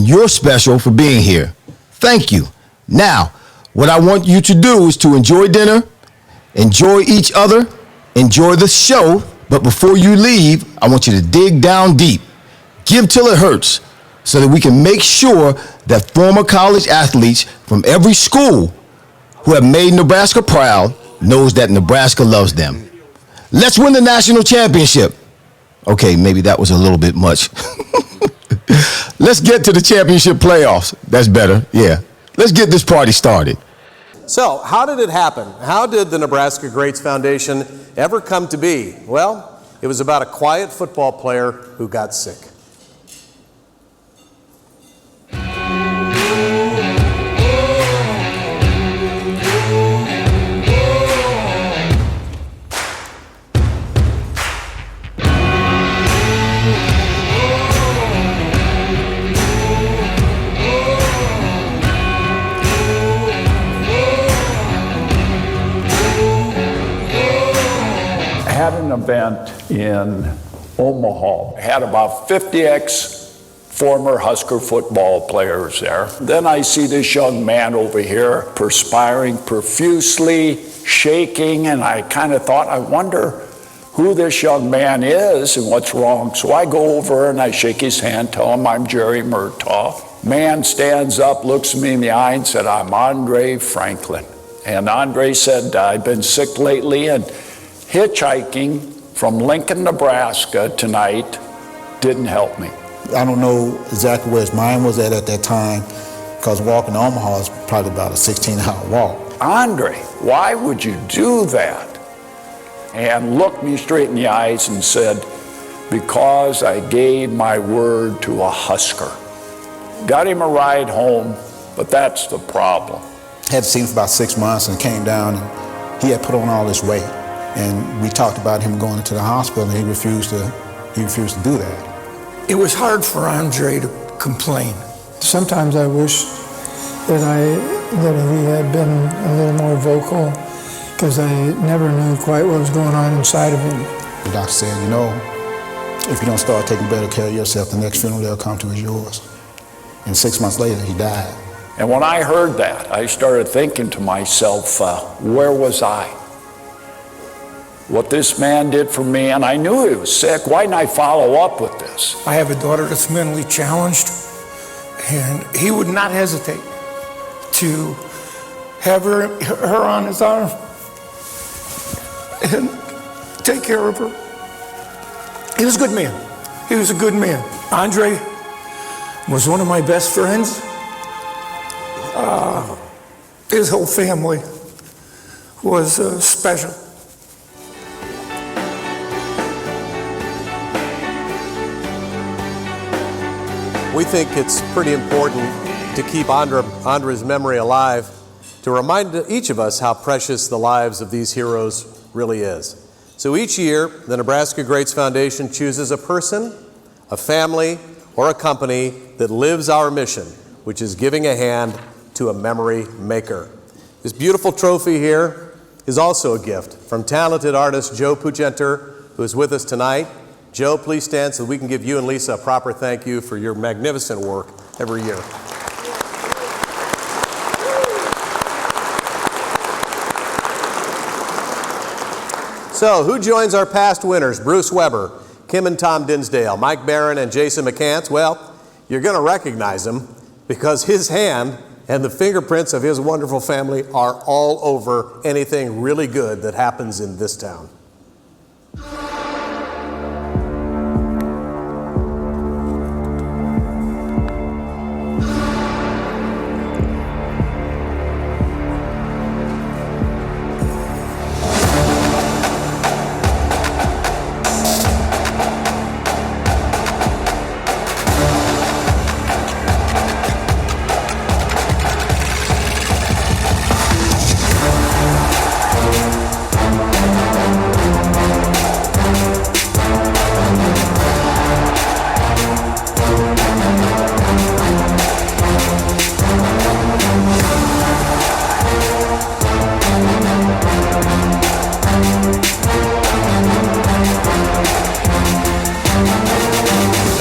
You're special for being here. Thank you. Now, what I want you to do is to enjoy dinner, enjoy each other, enjoy the show, but before you leave, I want you to dig down deep. Give till it hurts so that we can make sure that former college athletes from every school who have made Nebraska proud knows that Nebraska loves them. Let's win the national championship. Okay, maybe that was a little bit much. Let's get to the championship playoffs. That's better, yeah. Let's get this party started. So, how did it happen? How did the Nebraska Greats Foundation ever come to be? Well, it was about a quiet football player who got sick. Had an event in Omaha. Had about 50 ex-former Husker football players there. Then I see this young man over here perspiring profusely, shaking, and I kind of thought, I wonder who this young man is and what's wrong. So I go over and I shake his hand, tell him I'm Jerry Murtaugh. Man stands up, looks me in the eye and said, I'm Andre Franklin. And Andre said, I've been sick lately and hitchhiking from Lincoln, Nebraska tonight didn't help me. I don't know exactly where his mind was at that time, because walking to Omaha is probably about a 16-hour walk. Andre, why would you do that? And looked me straight in the eyes and said, because I gave my word to a Husker. Got him a ride home, but that's the problem. Had seen him for about 6 months and came down and he had put on all this weight. And we talked about him going into the hospital and he refused to do that. It was hard for Andre to complain. Sometimes I wish that he had been a little more vocal, because I never knew quite what was going on inside of him. The doctor said, you know, if you don't start taking better care of yourself, the next funeral they'll come to is yours. And 6 months later, he died. And when I heard that, I started thinking to myself, where was I? What this man did for me, and I knew he was sick. Why didn't I follow up with this? I have a daughter that's mentally challenged, and he would not hesitate to have her on his arm and take care of her. He was a good man. He was a good man. Andre was one of my best friends. His whole family was special. We think it's pretty important to keep Andre's memory alive, to remind each of us how precious the lives of these heroes really is. So each year, the Nebraska Greats Foundation chooses a person, a family, or a company that lives our mission, which is giving a hand to a memory maker. This beautiful trophy here is also a gift from talented artist Joe Pugenter, who is with us tonight. Joe, please stand so we can give you and Lisa a proper thank you for your magnificent work every year. So, who joins our past winners? Bruce Weber, Kim and Tom Dinsdale, Mike Barron, and Jason McCants? Well, you're going to recognize him because his hand and the fingerprints of his wonderful family are all over anything really good that happens in this town.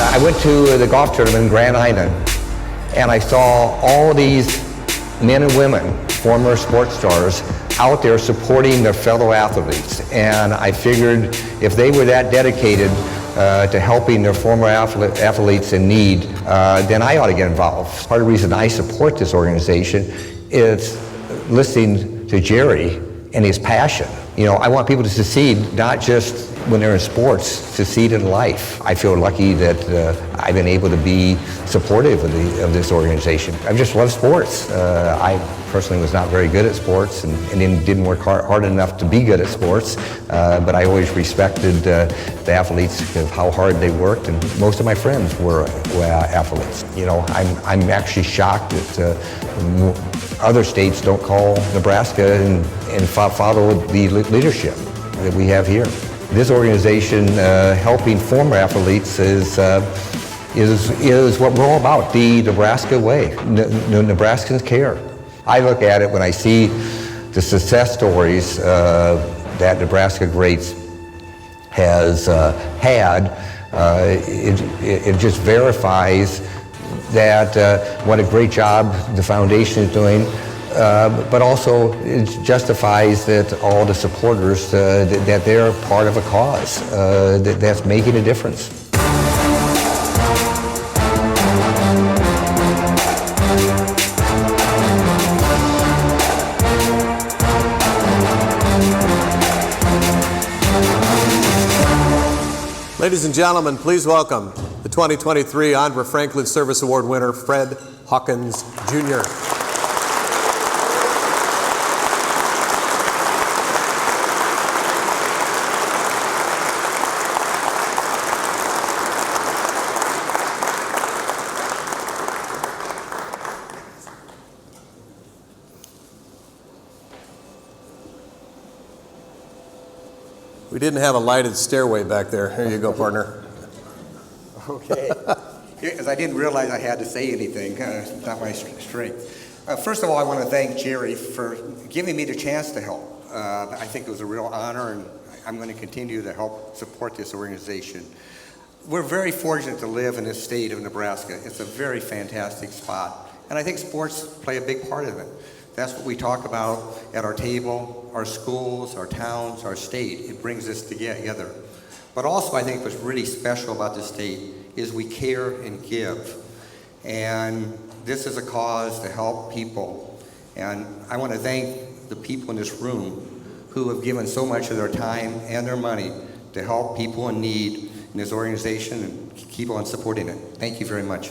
I went to the golf tournament in Grand Island, and I saw all these men and women, former sports stars, out there supporting their fellow athletes. And I figured if they were that dedicated to helping their former athletes in need, then I ought to get involved. Part of the reason I support this organization is listening to Jerry and his passion. You know, I want people to succeed, not just when they're in sports, succeed in life. I feel lucky that I've been able to be supportive of this organization. I just love sports. I personally was not very good at sports and didn't work hard enough to be good at sports, but I always respected the athletes of how hard they worked, and most of my friends were athletes. You know, I'm actually shocked that other states don't call Nebraska and follow the leadership that we have here. This organization helping former athletes is what we're all about, the Nebraska way. Nebraskans care. I look at it when I see the success stories that Nebraska Greats has had, it just verifies that what a great job the foundation is doing, but also it justifies that all the supporters, that they're part of a cause that's making a difference. Ladies and gentlemen, please welcome the 2023 Andra Franklin Service Award winner, Fred Hawkins, Jr. We didn't have a lighted stairway back there. Here you go, partner. Okay. Because I didn't realize I had to say anything. It's not my strength. First of all, I want to thank Jerry for giving me the chance to help. I think it was a real honor, and I'm going to continue to help support this organization. We're very fortunate to live in this state of Nebraska. It's a very fantastic spot, and I think sports play a big part of it. That's what we talk about at our table, our schools, our towns, our state. It brings us together. But also, I think what's really special about this state is we care and give. And this is a cause to help people. And I want to thank the people in this room who have given so much of their time and their money to help people in need in this organization, and keep on supporting it. Thank you very much.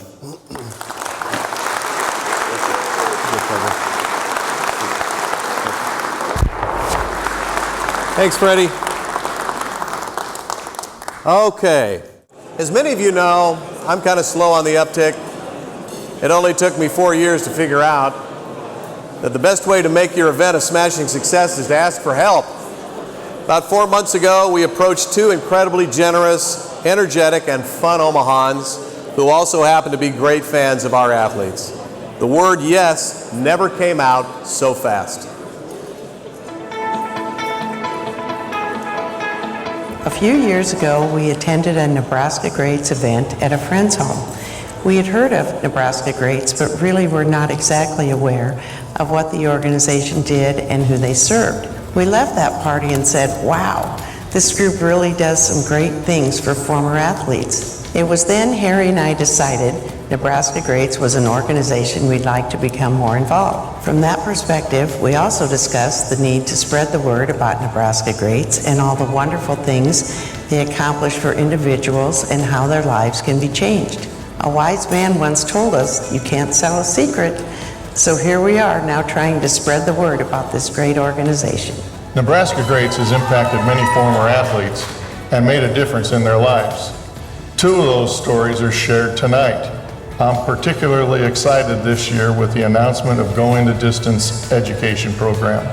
Thanks, Freddie. Okay. As many of you know, I'm kind of slow on the uptick. It only took me 4 years to figure out that the best way to make your event a smashing success is to ask for help. About 4 months ago, we approached two incredibly generous, energetic, and fun Omahans who also happen to be great fans of our athletes. The word yes never came out so fast. A few years ago, we attended a Nebraska Greats event at a friend's home. We had heard of Nebraska Greats, but really were not exactly aware of what the organization did and who they served. We left that party and said, wow, this group really does some great things for former athletes. It was then Harry and I decided Nebraska Greats was an organization we'd like to become more involved. From that perspective, we also discussed the need to spread the word about Nebraska Greats and all the wonderful things they accomplish for individuals and how their lives can be changed. A wise man once told us, you can't sell a secret. So here we are now trying to spread the word about this great organization. Nebraska Greats has impacted many former athletes and made a difference in their lives. Two of those stories are shared tonight. I'm particularly excited this year with the announcement of Going the Distance education program.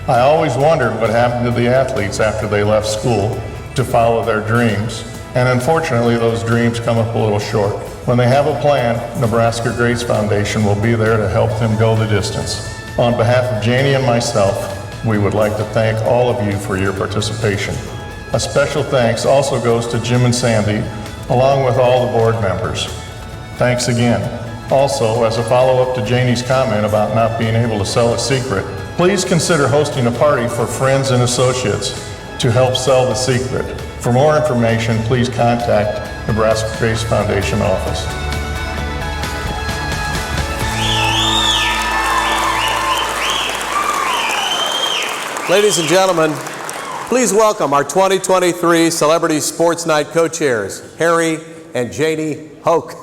I always wondered what happened to the athletes after they left school to follow their dreams, and unfortunately those dreams come up a little short. When they have a plan, Nebraska Greats Foundation will be there to help them go the distance. On behalf of Janie and myself, we would like to thank all of you for your participation. A special thanks also goes to Jim and Sandy, along with all the board members. Thanks again. Also, as a follow-up to Janie's comment about not being able to sell a secret, please consider hosting a party for friends and associates to help sell the secret. For more information, please contact Nebraska Greats Foundation office. Ladies and gentlemen, please welcome our 2023 Celebrity Sports Night co-chairs, Harry and Janie Hoke.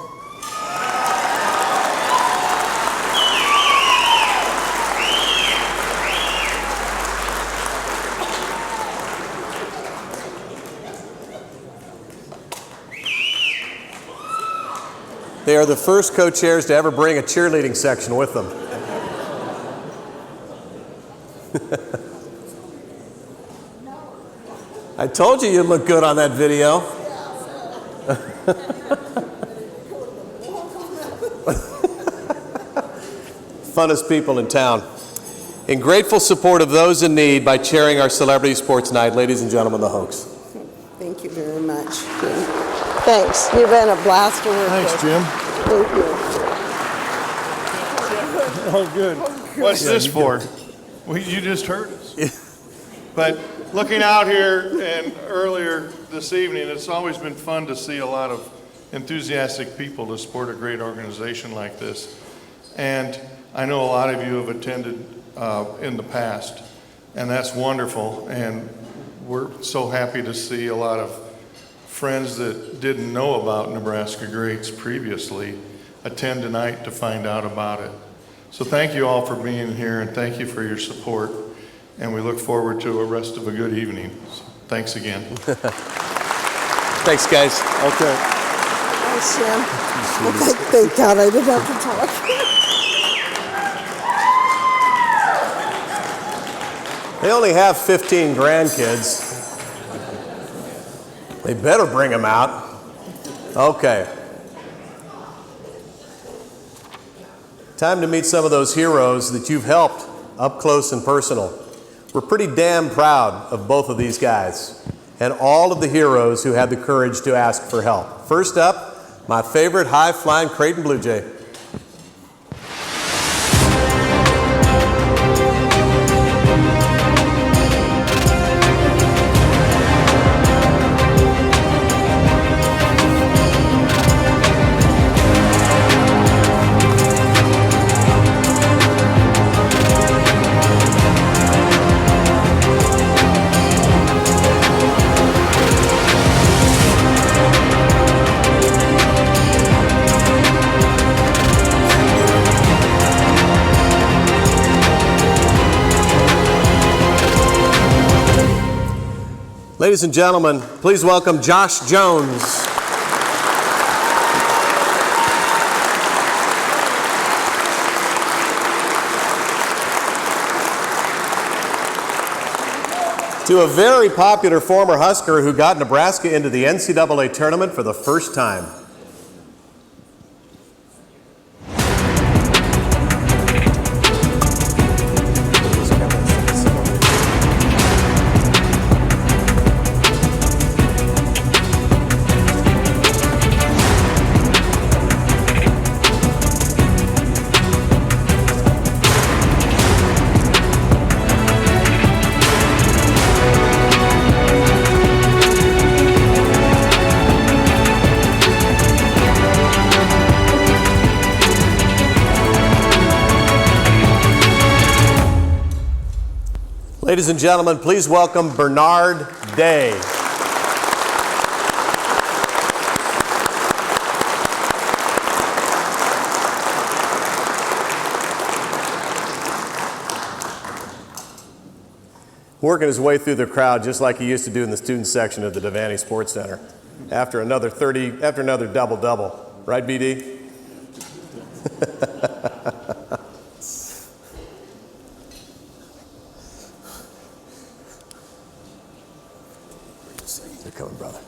They are the first co-chairs to ever bring a cheerleading section with them. I told you you'd look good on that video. Funnest people in town. In grateful support of those in need by chairing our Celebrity Sports Night, ladies and gentlemen, the Hokes. Thank you very much, Jim. Thanks. You've been a blast to work with. Thanks, Jim. Thank you. Oh, good. What's this for? Well, you just heard us. But looking out here and earlier this evening, it's always been fun to see a lot of enthusiastic people to support a great organization like this. And I know a lot of you have attended in the past, and that's wonderful. And we're so happy to see a lot of friends that didn't know about Nebraska Greats previously attend tonight to find out about it. So thank you all for being here, and thank you for your support. And we look forward to a rest of a good evening. So thanks again. Thanks, guys. Okay. Thanks, Jim. Well, thank God I didn't have to talk. They only have 15 grandkids. They better bring them out. Okay. Time to meet some of those heroes that you've helped up close and personal. We're pretty damn proud of both of these guys and all of the heroes who had the courage to ask for help. First up, my favorite high-flying Creighton Bluejay. Ladies and gentlemen, please welcome Josh Jones. To a very popular former Husker who got Nebraska into the NCAA tournament for the first time. Ladies and gentlemen, please welcome Bernard Day. Working his way through the crowd just like he used to do in the student section of the Devaney Sports Center. After another double-double. Right, BD? Coming, brother.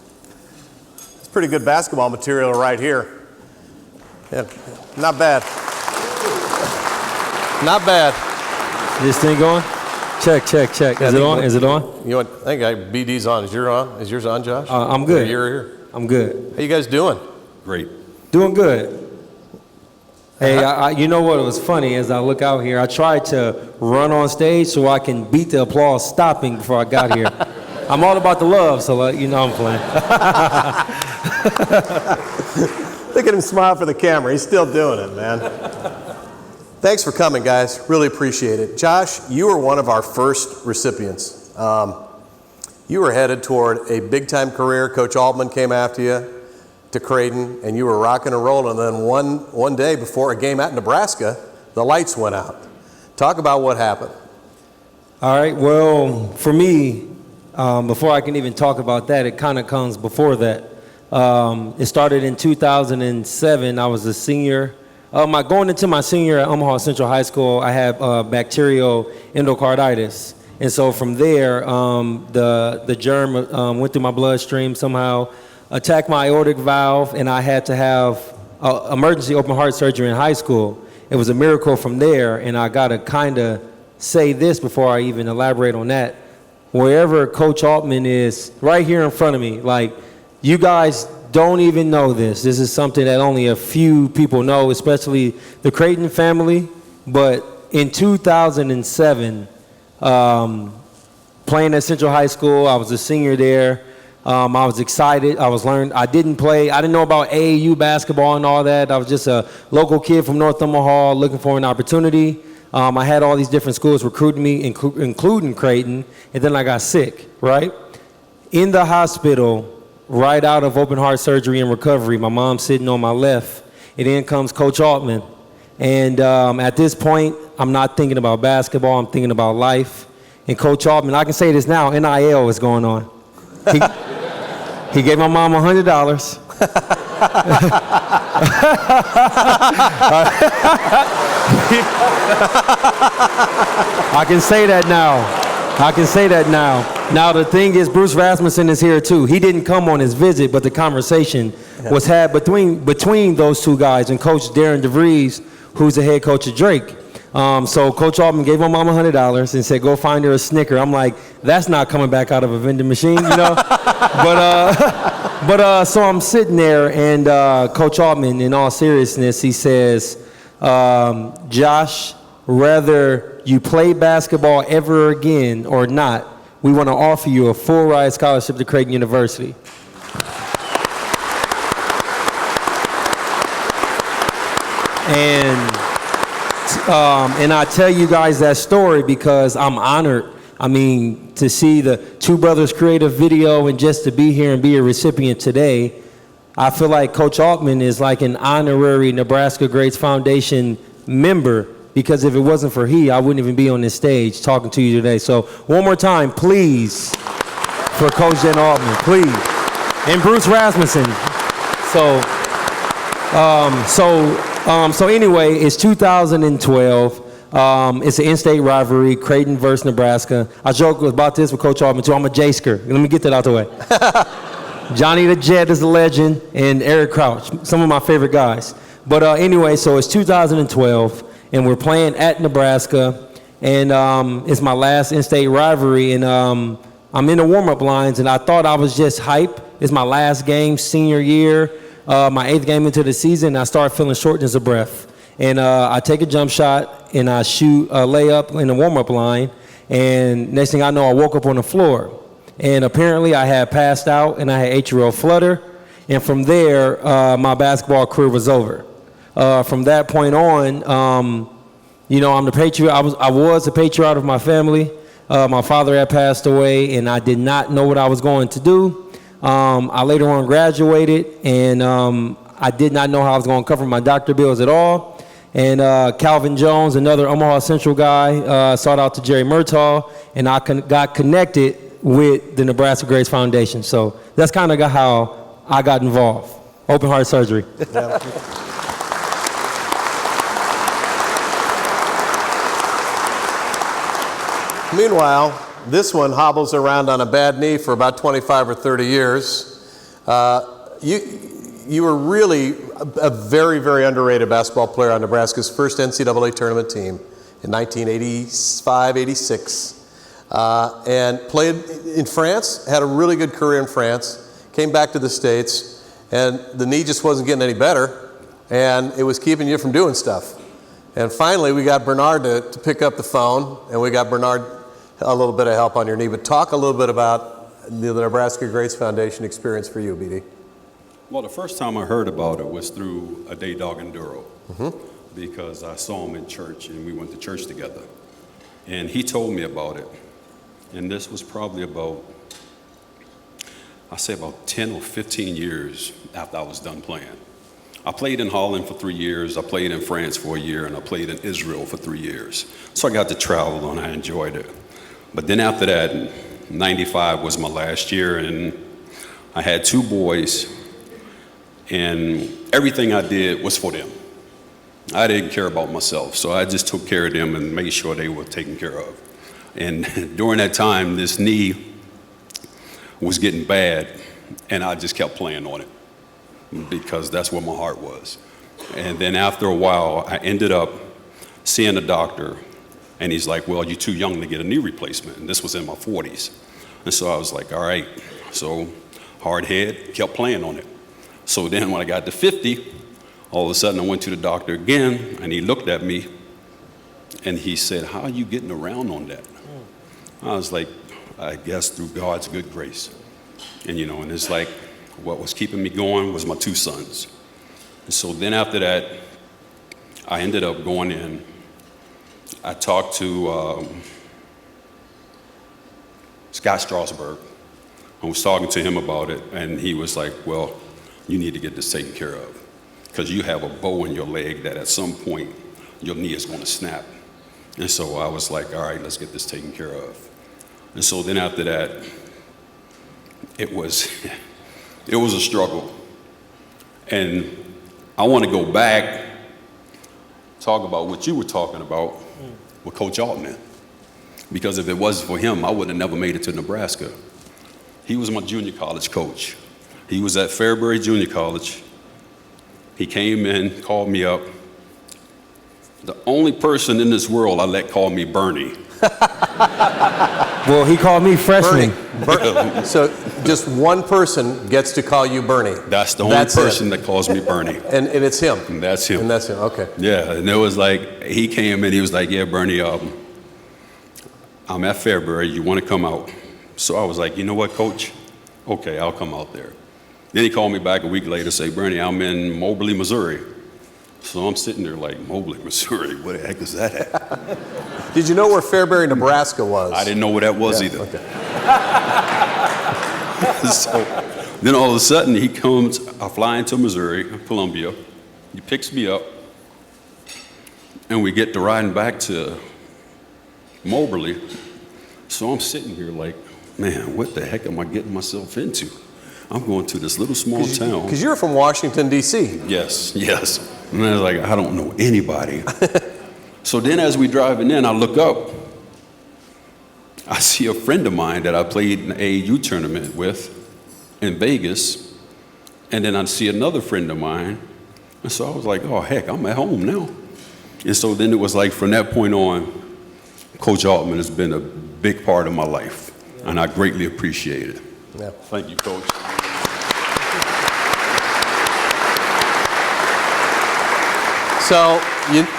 It's pretty good basketball material right here. Yeah, not bad. Not bad. This thing going? Check. Is it on? Is it on? You want? I think BD's on. Is yours on? Is yours on, Josh? I'm good. You're here. I'm good. How you guys doing? Great. Doing good. Hey, you know what was funny? As I look out here, I tried to run on stage so I can beat the applause stopping before I got here. I'm all about the love, so you know I'm playing. Look at him smile for the camera. He's still doing it, man. Thanks for coming, guys. Really appreciate it. Josh, you were one of our first recipients. You were headed toward a big-time career. Coach Altman came after you to Creighton, and you were rocking and rolling. And then one day before a game at Nebraska, the lights went out. Talk about what happened. All right, well, for me, before I can even talk about that, it kind of comes before that. It started in 2007. I was a senior. Going into my senior at Omaha Central High School, I had bacterial endocarditis. And so from there, the germ went through my bloodstream somehow, attacked my aortic valve, and I had to have emergency open heart surgery in high school. It was a miracle from there, and I got to kind of say this before I even elaborate on that. Wherever Coach Altman is, right here in front of me, like, you guys don't even know this. This is something that only a few people know, especially the Creighton family. But in 2007, playing at Central High School, I was a senior there. I was excited. I didn't know about AAU basketball and all that. I was just a local kid from North Omaha looking for an opportunity. I had all these different schools recruiting me, including Creighton, and then I got sick, right? In the hospital, right out of open heart surgery and recovery, my mom's sitting on my left, and in comes Coach Altman. And at this point, I'm not thinking about basketball, I'm thinking about life. And Coach Altman, I can say this now, NIL is going on. He gave my mom $100. I can say that now. Now the thing is, Bruce Rasmussen is here too. He didn't come on his visit, but the conversation was had between those two guys and Coach Darren DeVries, who's the head coach of Drake. So Coach Altman gave my mom $100 and said, go find her a Snicker. I'm like, that's not coming back out of a vending machine, you know? So I'm sitting there, and Coach Altman, in all seriousness, he says, Josh, whether you play basketball ever again or not, we want to offer you a full ride scholarship to Creighton University. And I tell you guys that story because I'm honored. I mean, to see the Two Brothers Creative video and just to be here and be a recipient today, I feel like Coach Altman is like an honorary Nebraska Greats Foundation member, because if it wasn't for he, I wouldn't even be on this stage talking to you today. So one more time, please, for Coach Dana Altman, please. And Bruce Rasmussen. So anyway, it's 2012. It's an in-state rivalry, Creighton versus Nebraska. I joke about this with Coach Altman too. I'm a J-sker. Let me get that out the way. Johnny the Jet is a legend, and Eric Crouch, some of my favorite guys. But anyway, so it's 2012, and we're playing at Nebraska, and it's my last in-state rivalry, and I'm in the warm-up lines, and I thought I was just hype. It's my last game, senior year, my 8th game into the season. I start feeling shortness of breath. And I take a jump shot, and I shoot a layup in the warm-up line, and next thing I know, I woke up on the floor. And apparently I had passed out, and I had atrial flutter, and from there, my basketball career was over. From that point on, you know, I'm the patriot. I was a patriot of my family. My father had passed away, and I did not know what I was going to do. I later on graduated, and I did not know how I was going to cover my doctor bills at all. And Calvin Jones, another Omaha Central guy, sought out to Jerry Murtaugh, and I got connected with the Nebraska Greats Foundation. So that's kind of how I got involved. Open heart surgery. Yeah. Meanwhile, this one hobbles around on a bad knee for about 25 or 30 years. You were really a very, very underrated basketball player on Nebraska's first NCAA tournament team in 1985-86. And played in France, had a really good career in France, came back to the States, and the knee just wasn't getting any better. and it was keeping you from doing stuff. And finally, we got Bernard to pick up the phone, and we got Bernard a little bit of help on your knee. But talk a little bit about the Nebraska Greats Foundation experience for you, BD. Well, the first time I heard about it was through a day dog Enduro, because I saw him in church, and we went to church together. And he told me about it. And this was probably about, I say about 10 or 15 years after I was done playing. I played in Holland for 3 years, I played in France for a year, and I played in Israel for 3 years. So I got to travel and I enjoyed it. But then after that, 95 was my last year, and I had 2 boys, and everything I did was for them. I didn't care about myself, so I just took care of them and made sure they were taken care of. And during that time, this knee was getting bad, and I just kept playing on it because that's where my heart was. And then after a while, I ended up seeing a doctor, and he's like, well, you're too young to get a knee replacement. And this was in my 40s. And so I was like, all right. So hard head, kept playing on it. So then when I got to 50, all of a sudden I went to the doctor again, and he looked at me, and he said, how are you getting around on that? I was like, I guess through God's good grace. And and it's like, what was keeping me going was my 2 sons. And so then after that, I ended up going in. I talked to Scott Strasburg. I was talking to him about it, and he was like, well, you need to get this taken care of, because you have a bow in your leg that at some point your knee is going to snap. And so I was like, all right, let's get this taken care of. And so then after that, it was a struggle. And I want to go back, talk about what you were talking about with Coach Altman. Because if it wasn't for him, I would have never made it to Nebraska. He was my junior college coach. He was at Fairbury Junior College. He came in, called me up. The only person in this world I let call me Bernie. Well, he called me freshman. Bernie. So just one person gets to call you Bernie. That's the only person that calls me Bernie. And it's him. And that's him. And that's him, okay. Yeah, and it was like, he came in, he was like, yeah, Bernie, I'm at Fairbury, you want to come out? So I was like, you know what, Coach? Okay, I'll come out there. Then he called me back a week later, say, Bernie, I'm in Moberly, Missouri. So I'm sitting there like, Moberly, Missouri, what the heck is that at? Did you know where Fairbury, Nebraska was? I didn't know where that was either. Okay. So then all of a sudden he comes, I fly into Missouri, Columbia, he picks me up, and we get to riding back to Moberly. So I'm sitting here like, man, what the heck am I getting myself into? I'm going to this little small town. Because you're from Washington, D.C. Yes. And I was like, I don't know anybody. So then as we driving in, I look up. I see a friend of mine that I played an AAU tournament with in Vegas. And then I see another friend of mine. And so I was like, oh, heck, I'm at home now. And so then it was like, from that point on, Coach Altman has been a big part of my life. And I greatly appreciate it. Yeah. Thank you, Coach. So,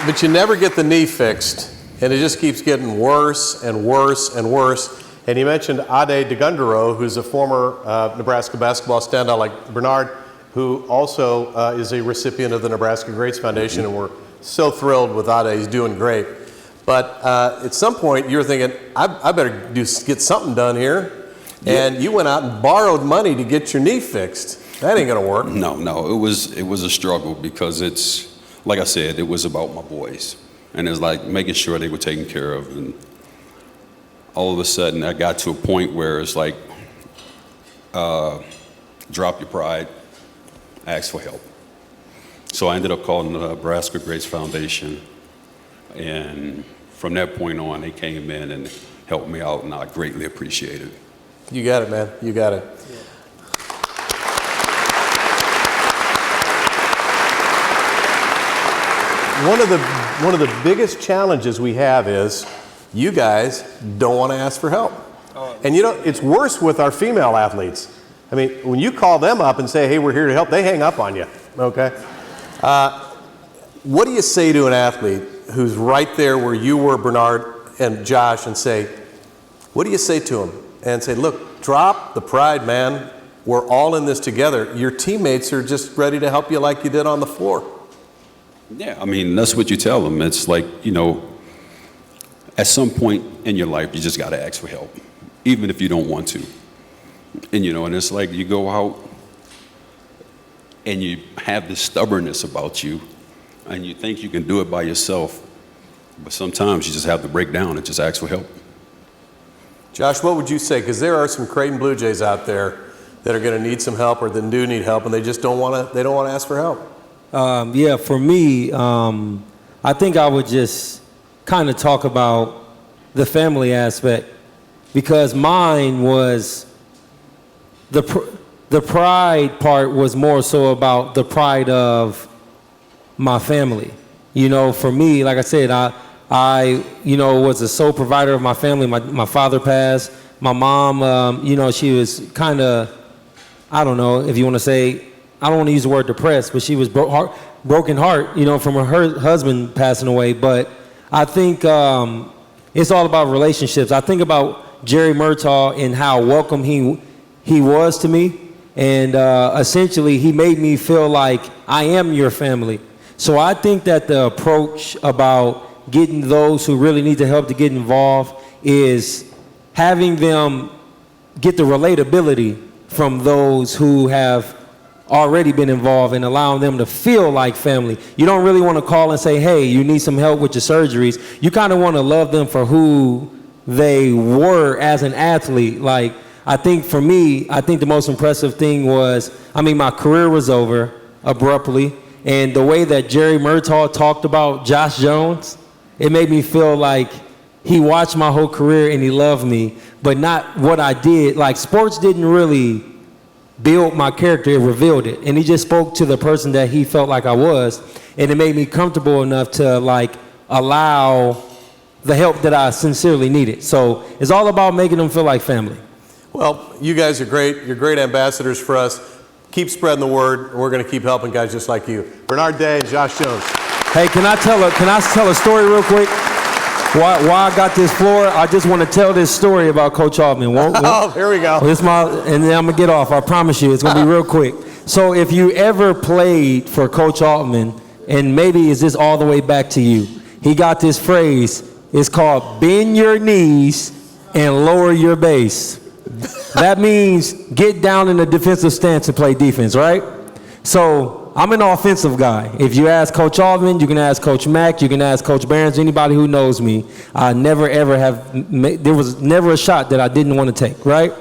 but you never get the knee fixed, and it just keeps getting worse and worse and worse. And you mentioned Ade Degundaro, who's a former Nebraska basketball standout like Bernard, who also is a recipient of the Nebraska Greats Foundation, and we're so thrilled with Ade. He's doing great. But at some point, you were thinking, I better get something done here. And you went out and borrowed money to get your knee fixed. That ain't gonna work. No, it was a struggle, because it's, like I said, it was about my boys. And it's like making sure they were taken care of. And all of a sudden, I got to a point where it's like, drop your pride, ask for help. So I ended up calling the Nebraska Greats Foundation. And from that point on, they came in and helped me out, and I greatly appreciate it. You got it, man. You got it. Yeah. One of the biggest challenges we have is you guys don't want to ask for help. And it's worse with our female athletes. I mean, when you call them up and say, hey, we're here to help, they hang up on you, okay? What do you say to an athlete who's right there where you were, Bernard and Josh, and say, what do you say to him? And say, look, drop the pride, man. We're all in this together. Your teammates are just ready to help you like you did on the floor. Yeah, I mean, that's what you tell them. It's like, you know, at some point in your life, you just got to ask for help, even if you don't want to. And, you know, and it's like you go out and you have this stubbornness about you, and you think you can do it by yourself, but sometimes you just have to break down and just ask for help. Josh, what would you say? Because there are some Creighton Bluejays out there that are going to need some help or that do need help, and they just don't want to ask for help. Yeah, for me, I think I would just kind of talk about the family aspect, because mine was the pride part was more so about the pride of my family. You know, for me, like I said, I you know, was the sole provider of my family. My father passed. My mom, you know, she was kind of, I don't know if you want to say, I don't want to use the word depressed, but she was broken heart, you know, from her husband passing away. But I think it's all about relationships. I think about Jerry Murtaugh and how welcome he was to me. And essentially, he made me feel like I am your family. So I think that the approach about getting those who really need the help to get involved is having them get the relatability from those who have already been involved and allowing them to feel like family. You don't really want to call and say, hey, you need some help with your surgeries. You kind of want to love them for who they were as an athlete. Like, I think for me, I think the most impressive thing was, I mean, my career was over abruptly, and the way that Jerry Murtaugh talked about Josh Jones, it made me feel like he watched my whole career and he loved me, but not what I did. Like, sports didn't really build my character, it revealed it. And he just spoke to the person that he felt like I was, and it made me comfortable enough to like allow the help that I sincerely needed. So it's all about making them feel like family. Well, you guys are great. You're great ambassadors for us. Keep spreading the word. We're going to keep helping guys just like you. Bernard Day and Josh Jones. Hey, can I tell a story real quick? Why I got this floor, I just want to tell this story about Coach Altman. Oh, here we go. And then I'm going to get off. I promise you, it's going to be real quick. So if you ever played for Coach Altman, and maybe is this all the way back to you, he got this phrase. It's called bend your knees and lower your base. That means get down in a defensive stance and play defense, right? So I'm an offensive guy. If you ask Coach Altman, you can ask Coach Mack, you can ask Coach Barnes, anybody who knows me. I never ever there was never a shot that I didn't want to take, right?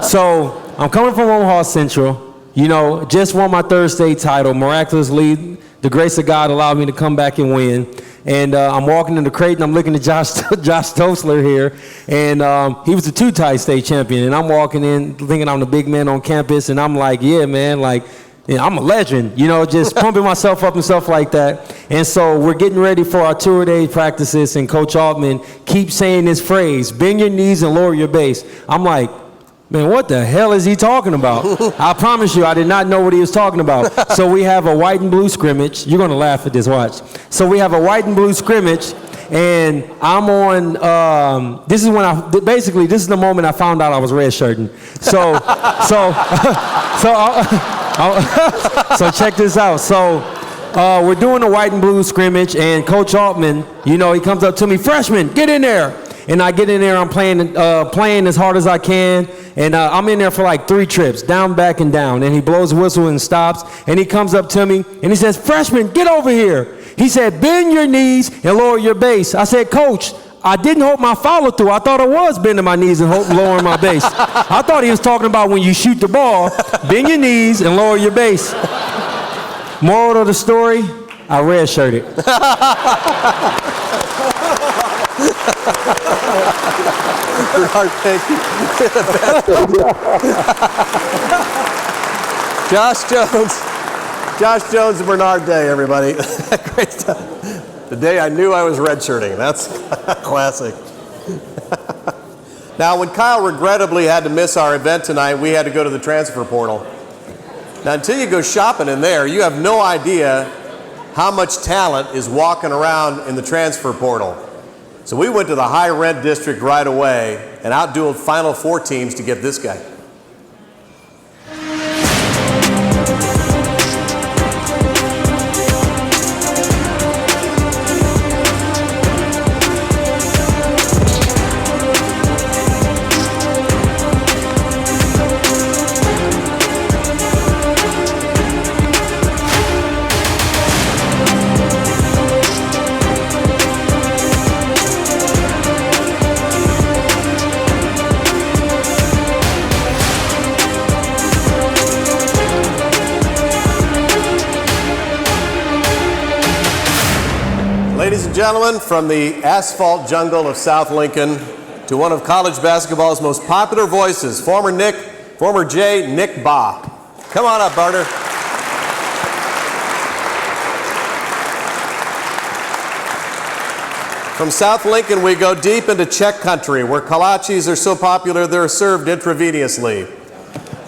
So I'm coming from Omaha Central, you know, just won my third state title, miraculously. The grace of God allowed me to come back and win. And I'm walking into Creighton, I'm looking at Josh Tosler here, and he was the two-time state champion. And I'm walking in thinking I'm the big man on campus, and I'm like, yeah, man, like, yeah, I'm a legend, you know, just pumping myself up and stuff like that. And so we're getting ready for our tour day practices, and Coach Altman keeps saying this phrase, bend your knees and lower your base. I'm like, man, what the hell is he talking about? I promise you, I did not know what he was talking about. So we have a white and blue scrimmage. You're going to laugh at this, watch. So we have a white and blue scrimmage, and I'm on, this is the moment I found out I was redshirting. So check this out. So we're doing a white and blue scrimmage, and Coach Altman, you know, he comes up to me, freshman, get in there. And I get in there, I'm playing as hard as I can, and I'm in there for like 3 trips, down, back, and down. And he blows a whistle and stops, and he comes up to me, and he says, freshman, get over here. He said, bend your knees and lower your base. I said, Coach, I didn't hold my follow through. I thought I was bending my knees and lowering my base. I thought he was talking about when you shoot the ball, bend your knees and lower your base. Moral of the story, I redshirted. Thank you. Josh Jones and Bernard Day, everybody. Great stuff. The day I knew I was redshirting. That's classic. Now, when Kyle regrettably had to miss our event tonight, we had to go to the transfer portal. Now, until you go shopping in there, you have no idea how much talent is walking around in the transfer portal. So we went to the high rent district right away and outdueled Final Four teams to get this guy. Ladies and gentlemen, from the asphalt jungle of South Lincoln to one of college basketball's most popular voices, former Jay, Nick Bahe. Come on up, Barter. From South Lincoln, we go deep into Czech country, where kolaches are so popular they're served intravenously.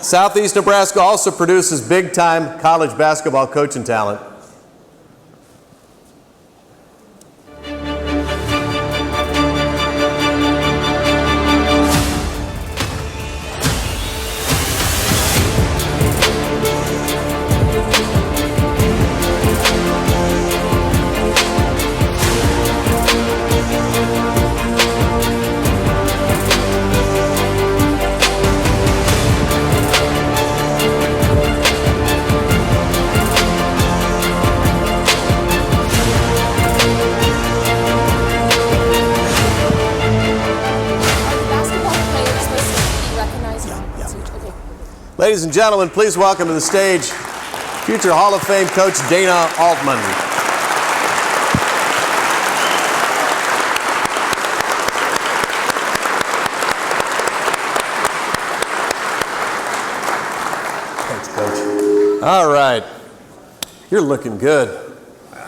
Southeast Nebraska also produces big-time college basketball coaching talent. Ladies and gentlemen, please welcome to the stage future Hall of Fame coach Dana Altman. Thanks, Coach. All right. You're looking good.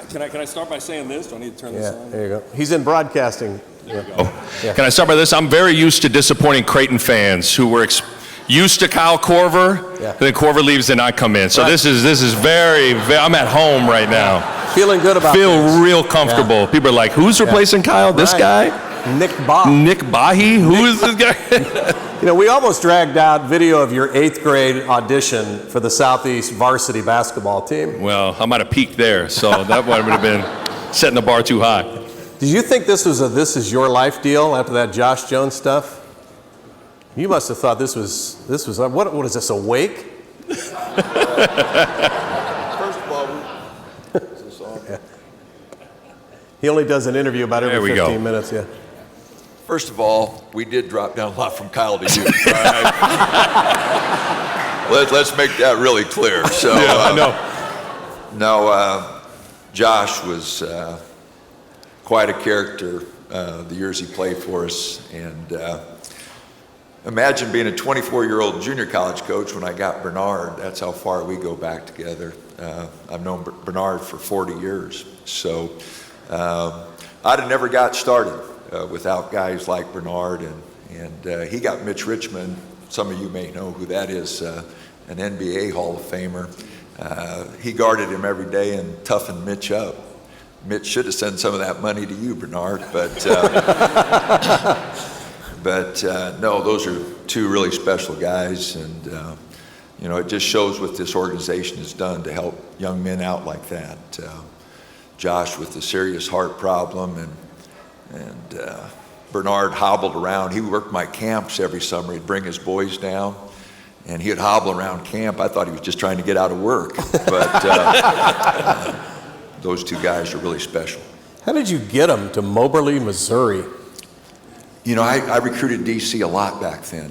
Can I start by saying this? Do I need to turn this on? There you go. He's in broadcasting. There you go. Yeah. Can I start by this? I'm very used to disappointing Creighton fans who were used to Kyle Korver, and then Korver leaves and I come in. So this is very, I'm at home right now. Feeling good about Feel things. real comfortable. Yeah. People are like, who's replacing Kyle? This guy? Nick Bahe. Nick Bahe? Who is this guy? You know, we almost dragged out video of your 8th grade audition for the Southeast varsity basketball team. Well, I might have peaked there, so that would have been setting the bar too high. Did you think this was a "this is your life" deal after that Josh Jones stuff? You must have thought this was what is this, a wake? First of all, is this on? Yeah. He only does an interview about every 15 minutes. Yeah. First of all, we did drop down a lot from Kyle to you. Let's make that really clear. So, I know. No, Josh was quite a character the years he played for us, and imagine being a 24-year-old junior college coach when I got Bernard. That's how far we go back together. I've known Bernard for 40 years. So I'd have never got started without guys like Bernard. And he got Mitch Richmond. Some of you may know who that is, an NBA Hall of Famer. He guarded him every day and toughened Mitch up. Mitch should have sent some of that money to you, Bernard, but no, those are two really special guys, and you know, it just shows what this organization has done to help young men out like that. Josh with a serious heart problem, and Bernard hobbled around. He worked my camps every summer. He'd bring his boys down, and he'd hobble around camp. I thought he was just trying to get out of work, but those two guys are really special. How did you get them to Moberly, Missouri? You know, I recruited DC a lot back then.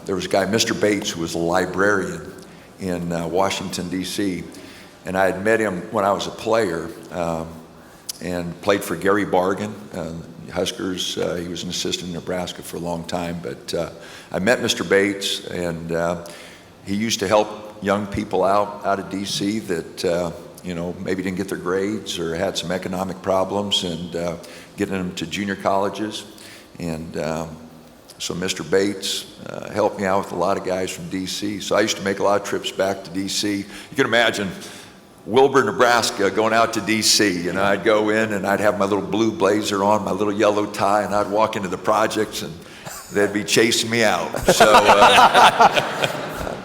There was a guy, Mr. Bates, who was a librarian in Washington, D.C., and I had met him when I was a player and played for Gary Bargan, Huskers. He was an assistant in Nebraska for a long time, but I met Mr. Bates, and he used to help young people out of D.C. that, you know, maybe didn't get their grades or had some economic problems, and getting them to junior colleges. And so Mr. Bates helped me out with a lot of guys from D.C. So I used to make a lot of trips back to D.C. You can imagine Wilbur, Nebraska, going out to D.C. And I'd go in and I'd have my little blue blazer on, my little yellow tie, and I'd walk into the projects and they'd be chasing me out. So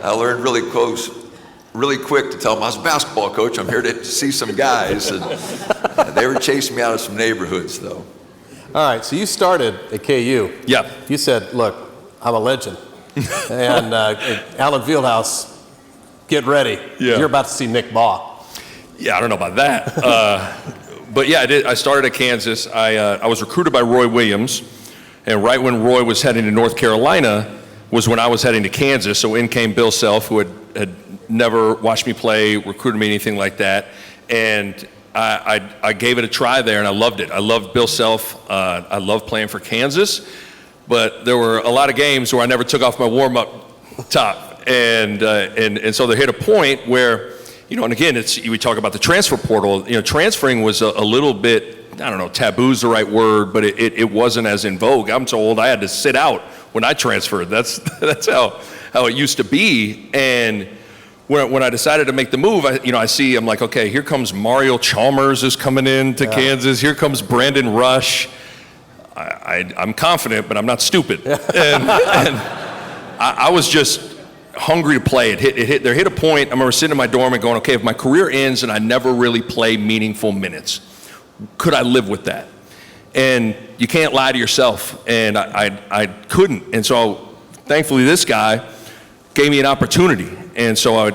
I learned really quick to tell them I was a basketball coach. I'm here to see some guys. And they were chasing me out of some neighborhoods, though. All right, so you started at KU. Yeah. You said, look, I'm a legend. And Allen Fieldhouse, get ready. Yeah. You're about to see Nick Bahe. Yeah, I don't know about that. But yeah, I started at Kansas. I was recruited by Roy Williams. And right when Roy was heading to North Carolina was when I was heading to Kansas. So in came Bill Self, who had never watched me play, recruited me, anything like that. And I gave it a try there, and I loved it. I loved Bill Self. I loved playing for Kansas. But there were a lot of games where I never took off my warm-up top. And so there hit a point where, and again, we talk about the transfer portal. Transferring was a little bit, I don't know, taboo's the right word, but it wasn't as in vogue. I'm told I had to sit out when I transferred. That's how it used to be. And when I decided to make the move, I'm like, okay, here comes Mario Chalmers is coming in to Kansas. Here comes Brandon Rush. I'm confident, but I'm not stupid. And I was just hungry to play. There hit a point, I remember sitting in my dorm and going, okay, if my career ends and I never really play meaningful minutes, could I live with that? And you can't lie to yourself, and I couldn't. And so thankfully this guy gave me an opportunity. And so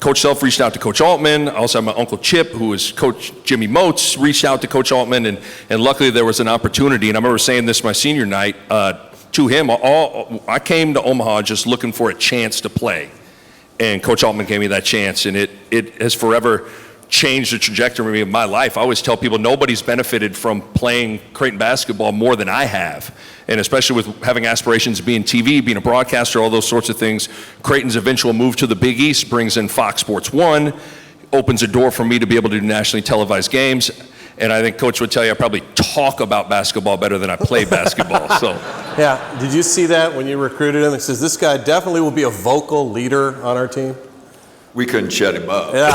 Coach Self reached out to Coach Altman. I also had my Uncle Chip, who was Coach Jimmy Moats, reached out to Coach Altman, and luckily there was an opportunity. And I remember saying this my senior night to him. I came to Omaha just looking for a chance to play. And Coach Altman gave me that chance, and it has forever changed the trajectory of my life. I always tell people nobody's benefited from playing Creighton basketball more than I have. And especially with having aspirations of being TV, being a broadcaster, all those sorts of things. Creighton's eventual move to the Big East brings in Fox Sports 1, opens a door for me to be able to do nationally televised games. And I think Coach would tell you I probably talk about basketball better than I play basketball. So, yeah, did you see that when you recruited him? It says this guy definitely will be a vocal leader on our team. We couldn't shut him up. Yeah.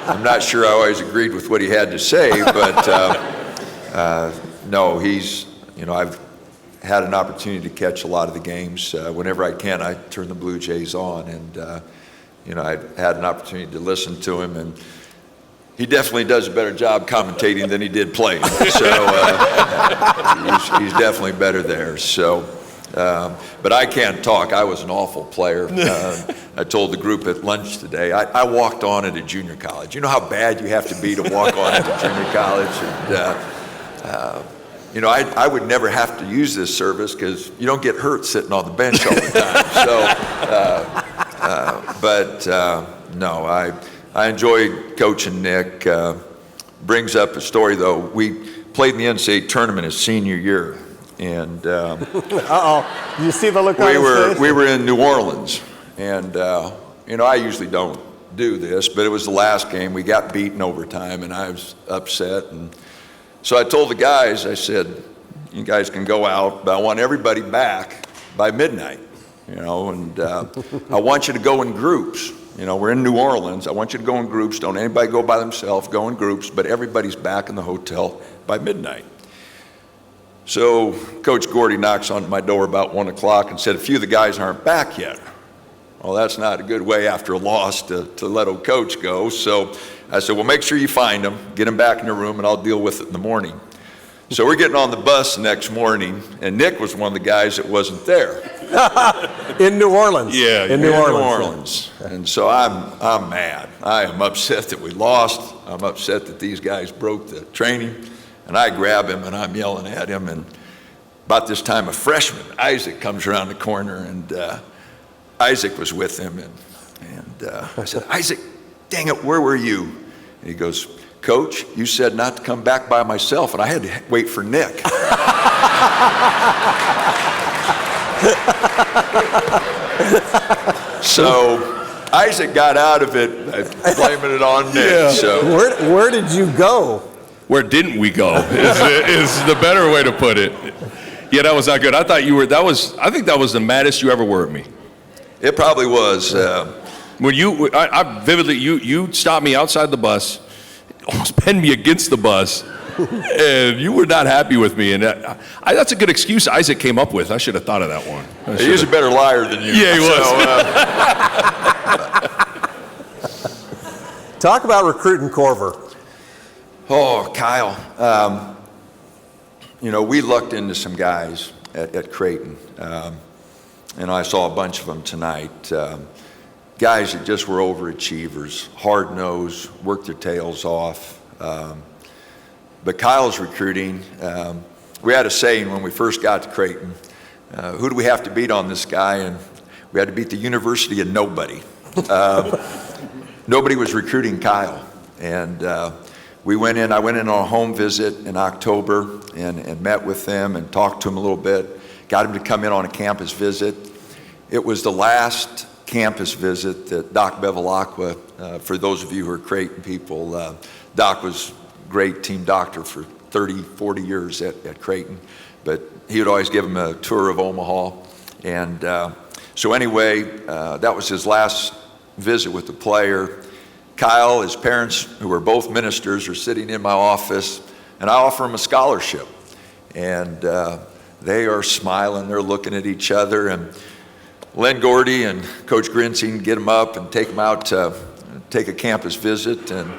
I'm not sure I always agreed with what he had to say, but no, I've had an opportunity to catch a lot of the games. Whenever I can, I turn the Bluejays on, and I've had an opportunity to listen to him, and he definitely does a better job commentating than he did playing. So he's definitely better there. So. But I can't talk. I was an awful player. I told the group at lunch today, I walked on at a junior college. You know how bad you have to be to walk on at a junior college? And, I would never have to use this service because you don't get hurt sitting on the bench all the time. No, I enjoyed coaching Nick. Brings up a story, though. We played in the NCAA tournament his senior year. And uh-oh, you see the look on his face? We were in New Orleans, and I usually don't do this, but it was the last game. We got beaten overtime, and I was upset. And so I told the guys, I said, you guys can go out, but I want everybody back by midnight, and I want you to go in groups. We're in New Orleans. I want you to go in groups. Don't anybody go by themselves. Go in groups, but everybody's back in the hotel by midnight. So Coach Gordy knocks on my door about 1 o'clock and said, a few of the guys aren't back yet. Well, that's not a good way after a loss to let old coach go. So I said, well, make sure you find them, get them back in the room, and I'll deal with it in the morning. So we're getting on the bus the next morning, and Nick was one of the guys that wasn't there. In New Orleans. Yeah, in New Orleans. And so I'm mad. I am upset that we lost. I'm upset that these guys broke the training. And I grab him, and I'm yelling at him. And about this time, a freshman, Isaac, comes around the corner, and Isaac was with him. And I said, Isaac, dang it, where were you? And he goes, Coach, you said not to come back by myself, and I had to wait for Nick. So Isaac got out of it, blaming it on Nick. Yeah. So where did you go? Where didn't we go is the better way to put it. Yeah, that was not good. I think that was the maddest you ever were at me. It probably was. When I vividly, you stopped me outside the bus, almost pinned me against the bus, and you were not happy with me. And that's a good excuse Isaac came up with. I should have thought of that one. He was a better liar than you. Yeah, he was. Talk about recruiting Corver. Oh, Kyle. We lucked into some guys at Creighton. And I saw a bunch of them tonight. Guys that just were overachievers, hard-nosed, worked their tails off. But Kyle's recruiting, we had a saying when we first got to Creighton, who do we have to beat on this guy? And we had to beat the University of Nobody. Nobody was recruiting Kyle. And I went in on a home visit in October and met with them and talked to him a little bit, got him to come in on a campus visit. It was the last campus visit that Doc Bevilacqua, for those of you who are Creighton people, Doc was great team doctor for 30, 40 years at Creighton, but he would always give him a tour of Omaha. And so anyway, that was his last visit with the player. Kyle, his parents, who were both ministers, are sitting in my office, and I offer him a scholarship. And they are smiling, they're looking at each other, and Len Gordy and Coach Grinsing get him up and take him out to take a campus visit, and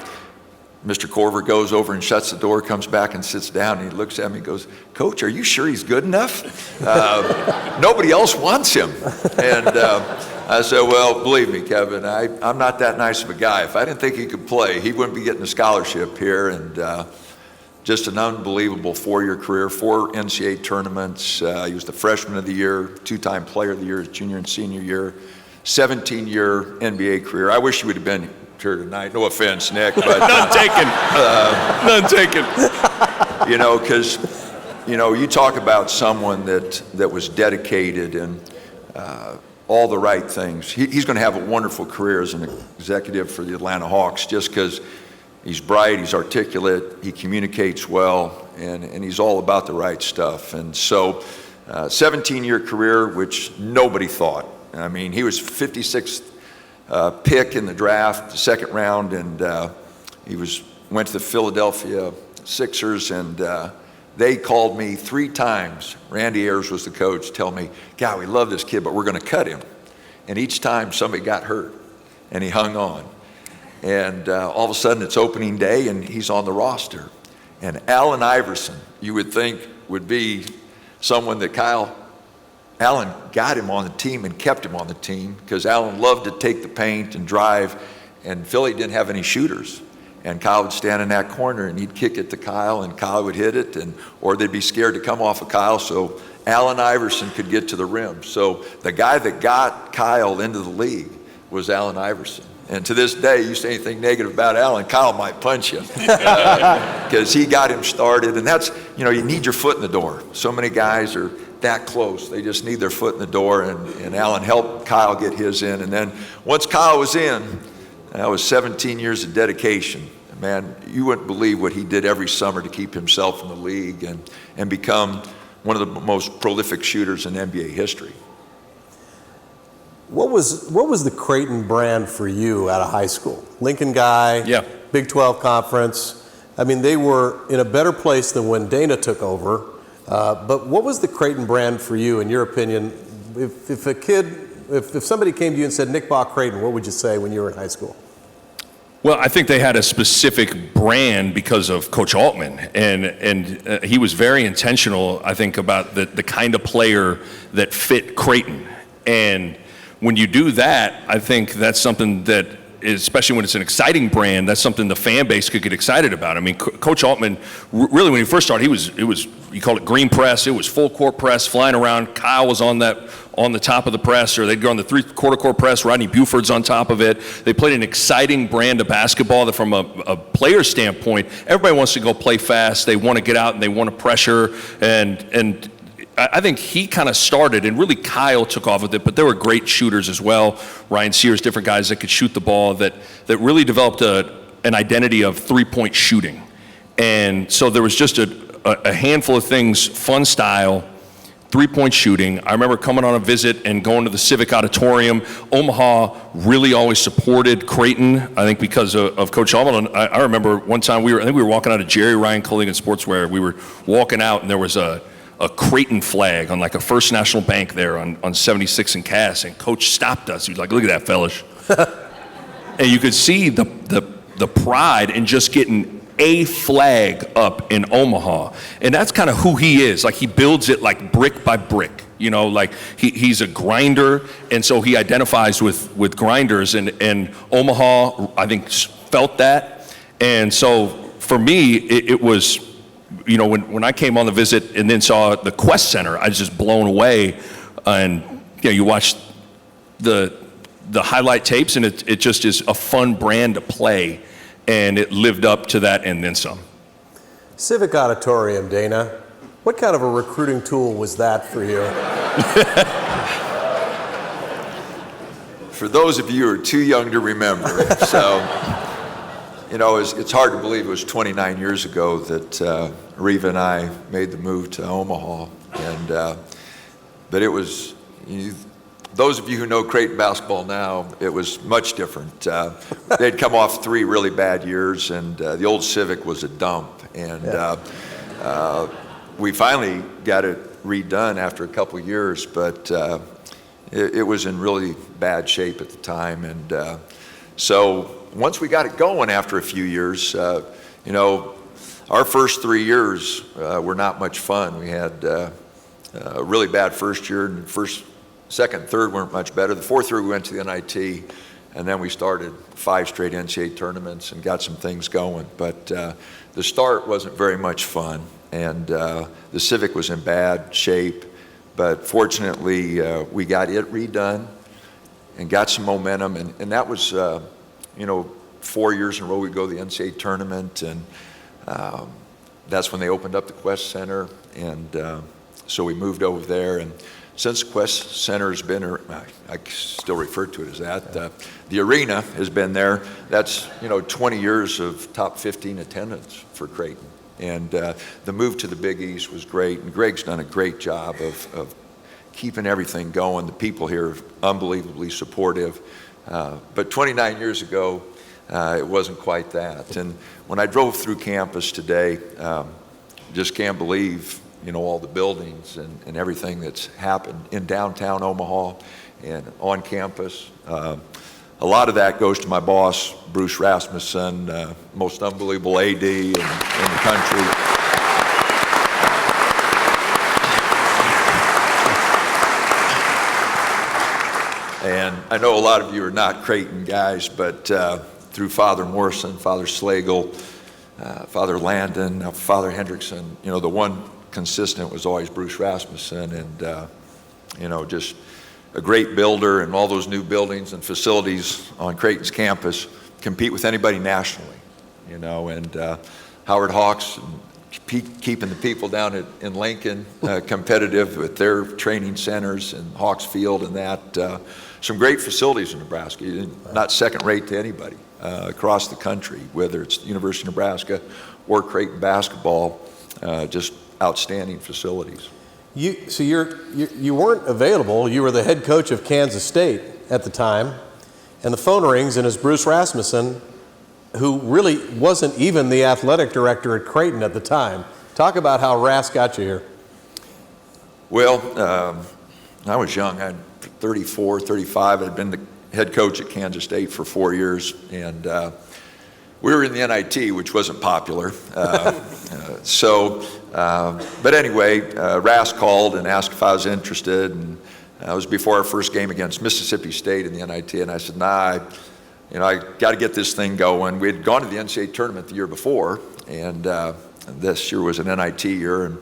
Mr. Corver goes over and shuts the door, comes back and sits down, and he looks at me and goes, "Coach, are you sure he's good enough? Nobody else wants him." And I said, "Well, believe me, Kevin, I'm not that nice of a guy. If I didn't think he could play, he wouldn't be getting a scholarship here." And just an unbelievable 4-year career, 4 NCAA tournaments. He was the freshman of the year, 2-time player of the year, his junior and senior year, 17-year NBA career. I wish he would have been here tonight. No offense, Nick, but none taken. None taken. Because you talk about someone that was dedicated and all the right things. He's going to have a wonderful career as an executive for the Atlanta Hawks, just because he's bright, he's articulate, he communicates well, and he's all about the right stuff. And so, 17-year career, which nobody thought. I mean, he was 56th pick in the draft, the second round, and he went to the Philadelphia Sixers, and they called me 3 times. Randy Ayers was the coach, tell me, "God, we love this kid, but we're going to cut him." And each time somebody got hurt, and he hung on. And all of a sudden it's opening day and he's on the roster. And Allen Iverson, you would think would be someone that Allen got him on the team and kept him on the team, because Allen loved to take the paint and drive, and Philly didn't have any shooters. And Kyle would stand in that corner and he'd kick it to Kyle, and Kyle would hit it, or they'd be scared to come off of Kyle, so Allen Iverson could get to the rim. So the guy that got Kyle into the league was Allen Iverson. And to this day, you say anything negative about Allen, Kyle might punch you, because he got him started. And that's, you need your foot in the door. So many guys are that close. They just need their foot in the door, and Allen helped Kyle get his in. And then once Kyle was in, that was 17 years of dedication. Man, you wouldn't believe what he did every summer to keep himself in the league and become one of the most prolific shooters in NBA history. What was the Creighton brand for you out of high school? Lincoln guy, yeah. Big 12 conference. I mean, they were in a better place than when Dana took over. But what was the Creighton brand for you, in your opinion? If somebody came to you and said, "Nick Bahe, Creighton," what would you say when you were in high school? Well, I think they had a specific brand because of Coach Altman, and he was very intentional, I think, about the kind of player that fit Creighton. And when you do that, I think that's something that, especially when it's an exciting brand, that's something the fan base could get excited about. I mean, Coach Altman, really, when he first started, it was you call it green press. It was full court press, flying around. Kyle was on the top of the press, or they'd go on the 3/4 court press. Rodney Buford's on top of it. They played an exciting brand of basketball that, from a player standpoint, everybody wants to go play fast. They want to get out and they want to pressure, and I think he kind of started, and really Kyle took off with it, but there were great shooters as well. Ryan Sears, different guys that could shoot the ball, that really developed an identity of three-point shooting. And so there was just a handful of things, fun style, three-point shooting. I remember coming on a visit and going to the Civic Auditorium. Omaha really always supported Creighton, I think because of Coach Altman. I remember one time I think we were walking out of Jerry Ryan Clothing and Sportswear. We were walking out and there was a Creighton flag on like a First National Bank there on 76 and Cass, and Coach stopped us. He was like, "Look at that, fellas." And you could see the pride in just getting a flag up in Omaha. And that's kind of who he is. Like, he builds it like brick by brick, you know, like he's a grinder. And so he identifies with grinders, and Omaha, I think, felt that. And so for me, it was, you know, when I came on the visit and then saw the Quest Center, I was just blown away. And, you know, you watch the highlight tapes, and it just is a fun brand to play. And it lived up to that and then some. Civic Auditorium, Dana, what kind of a recruiting tool was that for you? For those of you who are too young to remember, so, you know, it's hard to believe it was 29 years ago that Reva and I made the move to Omaha. And, but it was, those of you who know Creighton basketball now, it was much different. They'd come off 3 really bad years, and the old Civic was a dump. And we finally got it redone after a couple of years, but it was in really bad shape at the time. And so once we got it going after a few years, you know, our first 3 years were not much fun. We had a really bad first year, and second, third weren't much better. The fourth year we went to the NIT, and then we started 5 straight NCAA tournaments and got some things going. But the start wasn't very much fun, and the Civic was in bad shape. But fortunately, we got it redone and got some momentum, and that was, you know, 4 years in a row we'd go to the NCAA tournament, and that's when they opened up the Quest Center, and so we moved over there. And since Quest Center has been, I still refer to it as that, the arena has been there. That's, you know, 20 years of top 15 attendance for Creighton. And the move to the Big East was great, and Greg's done a great job of keeping everything going. The people here are unbelievably supportive. But 29 years ago, it wasn't quite that. And when I drove through campus today, just can't believe, you know, all the buildings and everything that's happened in downtown Omaha and on campus. A lot of that goes to my boss, Bruce Rasmussen, most unbelievable AD in the country. And I know a lot of you are not Creighton guys, but through Father Morrison, Father Slagle, Father Landon, Father Hendrickson, you know, the one consistent was always Bruce Rasmussen, and you know, just a great builder, and all those new buildings and facilities on Creighton's campus compete with anybody nationally, you know. And Howard Hawks keeping the people down in Lincoln competitive with their training centers and Hawks Field and that. Some great facilities in Nebraska, not second rate to anybody across the country, whether it's the University of Nebraska or Creighton basketball, just outstanding facilities. So you weren't available. You were the head coach of Kansas State at the time, and the phone rings, and it's Bruce Rasmussen, who really wasn't even the athletic director at Creighton at the time. Talk about how Ras got you here. Well, I was young. I had 34, 35. I'd been the head coach at Kansas State for 4 years, and we were in the NIT, which wasn't popular. But anyway, Ras called and asked if I was interested, and it was before our first game against Mississippi State in the NIT, and I said, nah, I got to get this thing going. We had gone to the NCAA tournament the year before, and this year was an NIT year,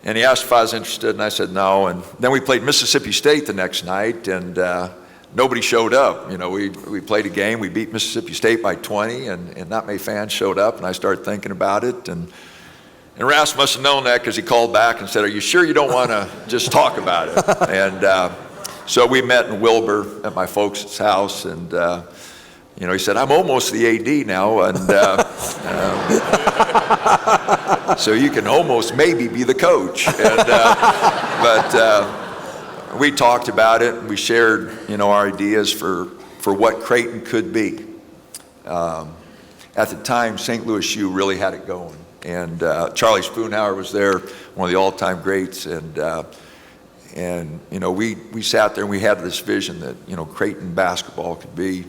and he asked if I was interested, and I said no, and then we played Mississippi State the next night, and nobody showed up. You know, we played a game, we beat Mississippi State by 20, and not many fans showed up, and I started thinking about it, and Ras must have known that because he called back and said, are you sure you don't want to just talk about it? And so we met in Wilbur at my folks' house, and you know, he said, I'm almost the AD now, and So you can almost maybe be the coach. And, but we talked about it, and we shared, our ideas for what Creighton could be. At the time, St. Louis U really had it going. And Charlie Spoonhour was there, one of the all-time greats. And we sat there and we had this vision that, Creighton basketball could be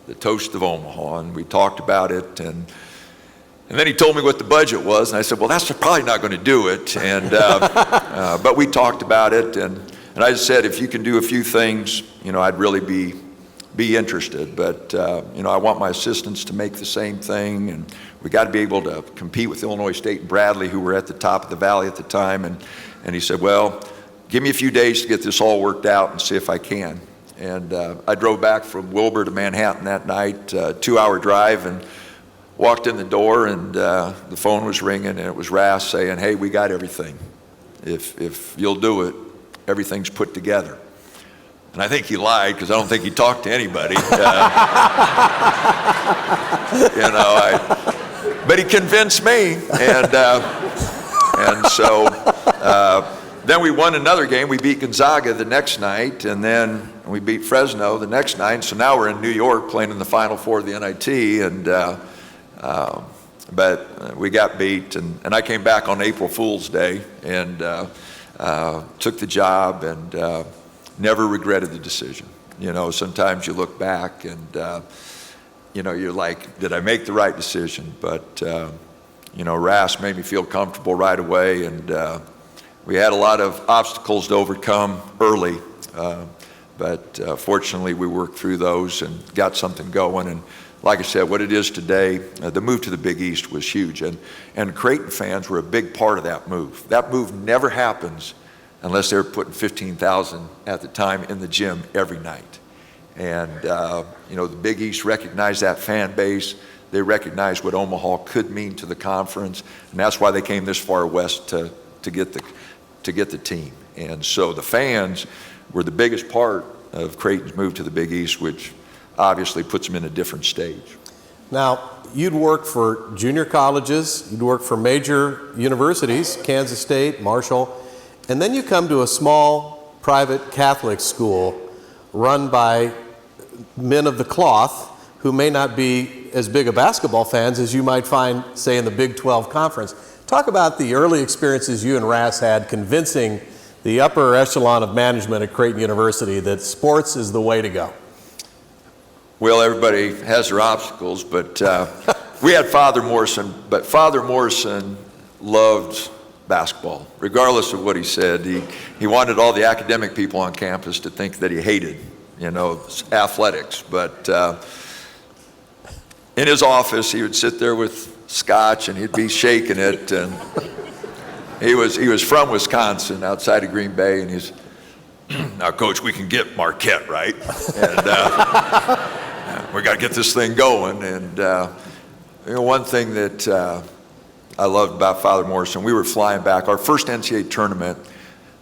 the toast of Omaha. And we talked about it. And then he told me what the budget was. And I said, well, that's probably not going to do it. And but we talked about it. And I just said, if you can do a few things, I'd really be interested. But, I want my assistants to make the same thing. And we got to be able to compete with Illinois State and Bradley, who were at the top of the valley at the time. And he said, well, give me a few days to get this all worked out and see if I can. And I drove back from Wilbur to Manhattan that night, 2-hour drive, and walked in the door, and the phone was ringing, and it was Ras saying, hey, we got everything. If you'll do it, everything's put together. And I think he lied, because I don't think he talked to anybody. But he convinced me, and so then we won another game. We beat Gonzaga the next night, and then we beat Fresno the next night. So now we're in New York playing in the Final Four of the NIT, and but we got beat. And I came back on April Fool's Day and took the job, and never regretted the decision. Sometimes you look back and you're like, did I make the right decision? But Ras made me feel comfortable right away, and we had a lot of obstacles to overcome early, but fortunately we worked through those and got something going. And like I said, what it is today, the move to the Big East was huge, and Creighton fans were a big part of that move. That move never happens unless they're putting 15,000 at the time in the gym every night. And the Big East recognized that fan base. They recognized what Omaha could mean to the conference, and that's why they came this far west to get the team. And so the fans were the biggest part of Creighton's move to the Big East, which obviously puts them in a different stage. Now, you'd worked for junior colleges, you'd worked for major universities, Kansas State, Marshall, and then you come to a small private Catholic school run by men of the cloth who may not be as big a basketball fans as you might find, say, in the Big 12 Conference. Talk about the early experiences you and Ras had convincing the upper echelon of management at Creighton University that sports is the way to go. Well, everybody has their obstacles, but we had Father Morrison, but Father Morrison loved basketball, regardless of what he said. He wanted all the academic people on campus to think that he hated, athletics. But in his office, he would sit there with scotch and he'd be shaking it. And he was from Wisconsin, outside of Green Bay, and he's, now, Coach, we can get Marquette, right? And we got to get this thing going. And one thing that I loved about Father Morrison, we were flying back. Our first NCAA tournament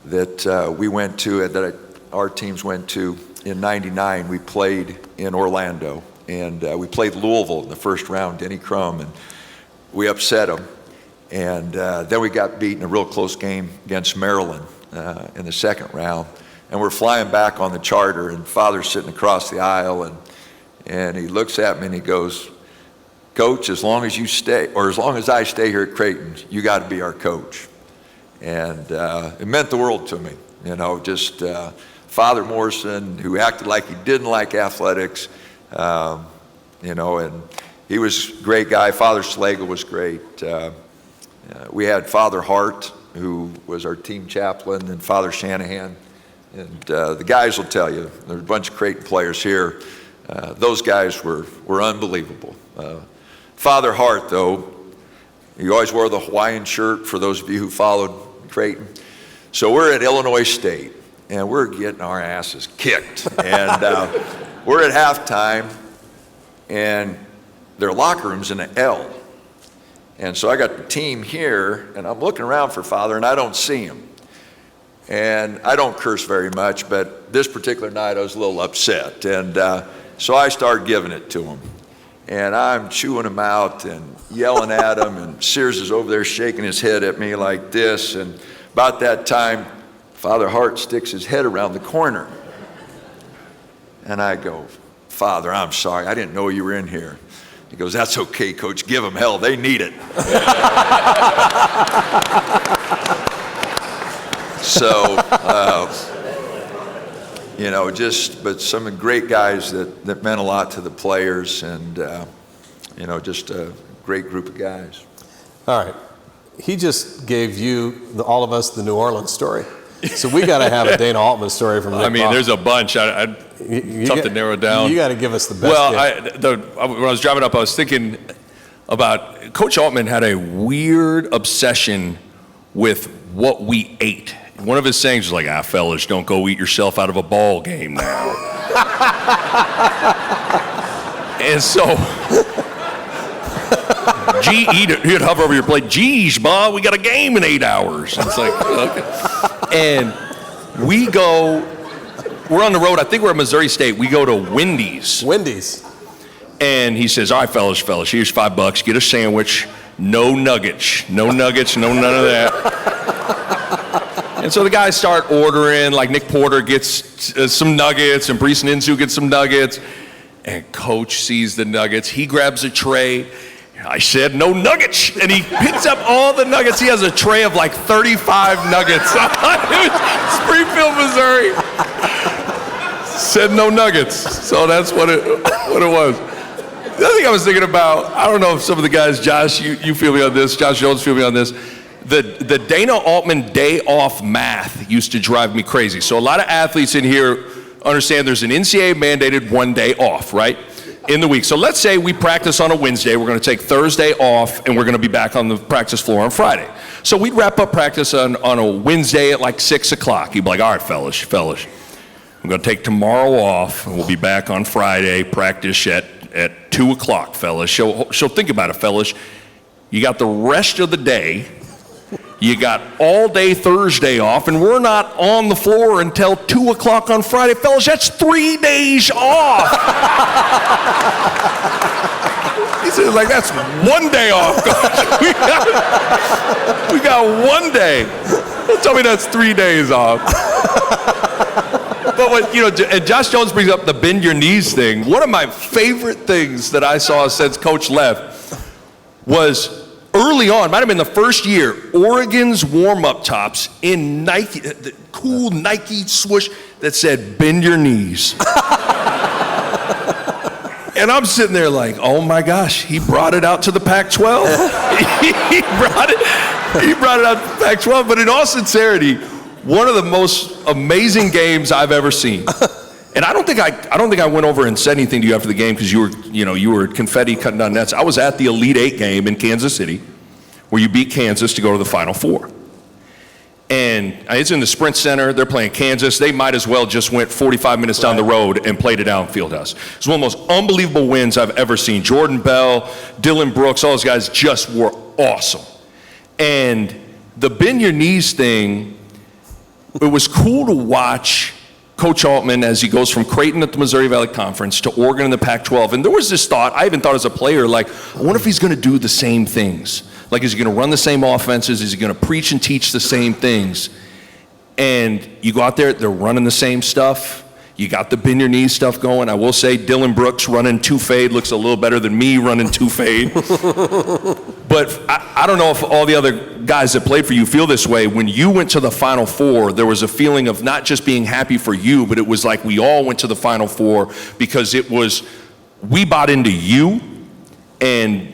that we went to, that our teams went to in '99, we played in Orlando. And we played Louisville in the first round, Denny Crum, and we upset them. And then we got beat in a real close game against Maryland in the second round. And we're flying back on the charter, and Father's sitting across the aisle, and he looks at me and he goes, Coach, as long as you stay, or as long as I stay here at Creighton, you got to be our coach. And it meant the world to me, just Father Morrison, who acted like he didn't like athletics, and he was a great guy. Father Slagle was great. We had Father Hart, who was our team chaplain, and Father Shanahan. And the guys will tell you, there's a bunch of Creighton players here. Those guys were unbelievable. Father Hart, though, he always wore the Hawaiian shirt, for those of you who followed Creighton. So we're at Illinois State, and we're getting our asses kicked. And we're at halftime, and their locker room's in an L. And so I got the team here, and I'm looking around for Father, and I don't see him. And I don't curse very much, but this particular night I was a little upset. And so I started giving it to him. And I'm chewing them out and yelling at them, and Sears is over there shaking his head at me like this. And about that time, Father Hart sticks his head around the corner. And I go, Father, I'm sorry, I didn't know you were in here. He goes, that's okay, Coach, give them hell, they need it. So, but some great guys that meant a lot to the players, and, just a great group of guys. All right. He just gave all of us, the New Orleans story. So we got to have a Dana Altman story from Nick Bahe. There's a bunch. Tough to narrow it down. You got to give us the best. When I was driving up, I was thinking about Coach Altman had a weird obsession with what we ate. One of his sayings was like, fellas, don't go eat yourself out of a ball game now. And so, he'd hover over your plate, geez, Ma, we got a game in 8 hours. It's like, okay. And we're on the road, I think we're at Missouri State, we go to Wendy's. And he says, all right, fellas, here's $5, get a sandwich, no nuggets, no none of that. And so the guys start ordering, like Nick Porter gets some nuggets, and Brees Ninsu gets some nuggets, and Coach sees the nuggets, he grabs a tray, I said, no nuggets, and he picks up all the nuggets. He has a tray of like 35 nuggets. It was Springfield, Missouri. Said no nuggets. So that's what it was. The other thing I was thinking about, I don't know if some of the guys, Josh, you feel me on this, Josh Jones feel me on this, the Dana Altman day off math used to drive me crazy. So a lot of athletes in here understand there's an NCAA mandated 1 day off, right? In the week. So let's say we practice on a Wednesday, we're going to take Thursday off, and we're going to be back on the practice floor on Friday. So we'd wrap up practice on a Wednesday at like 6 o'clock. He'd be like, all right, fellas, I'm going to take tomorrow off, and we'll be back on Friday, practice at 2 o'clock, fellas. So think about it, fellas. You got the rest of the day, you got all day Thursday off, and we're not on the floor until 2 o'clock on Friday. Fellas, that's 3 days off. He said, like, that's 1 day off, Coach. We got 1 day. Don't tell me that's 3 days off. But and Josh Jones brings up the bend your knees thing. One of my favorite things that I saw since Coach left was early on, might have been the first year, Oregon's warm-up tops in Nike, the cool Nike swoosh that said, bend your knees. And I'm sitting there like, oh my gosh, he brought it out to the Pac-12. he brought it out to the Pac-12, but in all sincerity, one of the most amazing games I've ever seen. And I don't think I went over and said anything to you after the game because you were confetti cutting down nets. I was at the Elite Eight game in Kansas City, where you beat Kansas to go to the Final Four. And it's in the Sprint Center. They're playing Kansas. They might as well just went 45 minutes down the road and played it out in Fieldhouse. It's one of the most unbelievable wins I've ever seen. Jordan Bell, Dylan Brooks, all those guys just were awesome. And the bend your knees thing, it was cool to watch Coach Altman as he goes from Creighton at the Missouri Valley Conference to Oregon in the Pac-12. And there was this thought, I even thought as a player, like, I wonder if he's going to do the same things. Like, is he going to run the same offenses? Is he going to preach and teach the same things? And you go out there, they're running the same stuff. You got the bend your knees stuff going. I will say Dylan Brooks running two fade looks a little better than me running two fade. But I don't know if all the other guys that played for you feel this way. When you went to the Final Four, there was a feeling of not just being happy for you, but it was like we all went to the Final Four because we bought into you, and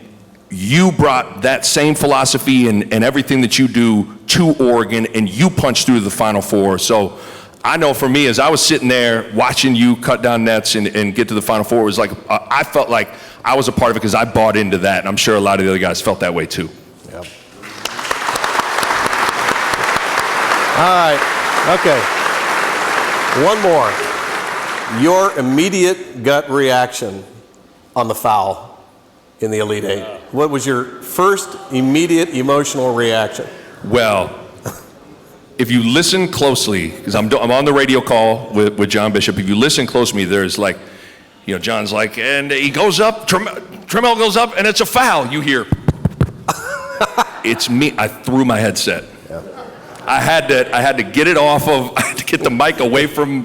you brought that same philosophy and everything that you do to Oregon, and you punched through the Final Four. So I know for me, as I was sitting there watching you cut down nets and get to the Final Four, it was like I felt like I was a part of it because I bought into that, and I'm sure a lot of the other guys felt that way too. Yep. All right, okay. One more. Your immediate gut reaction on the foul in the Elite Eight. What was your first immediate emotional reaction? Well, if you listen closely, because I'm on the radio call with John Bishop, if you listen close to me, there's like, John's like, and he goes up, Trammell goes up, and it's a foul. You hear, it's me. I threw my headset. Yeah. I had to get it off of, I had to get the mic away from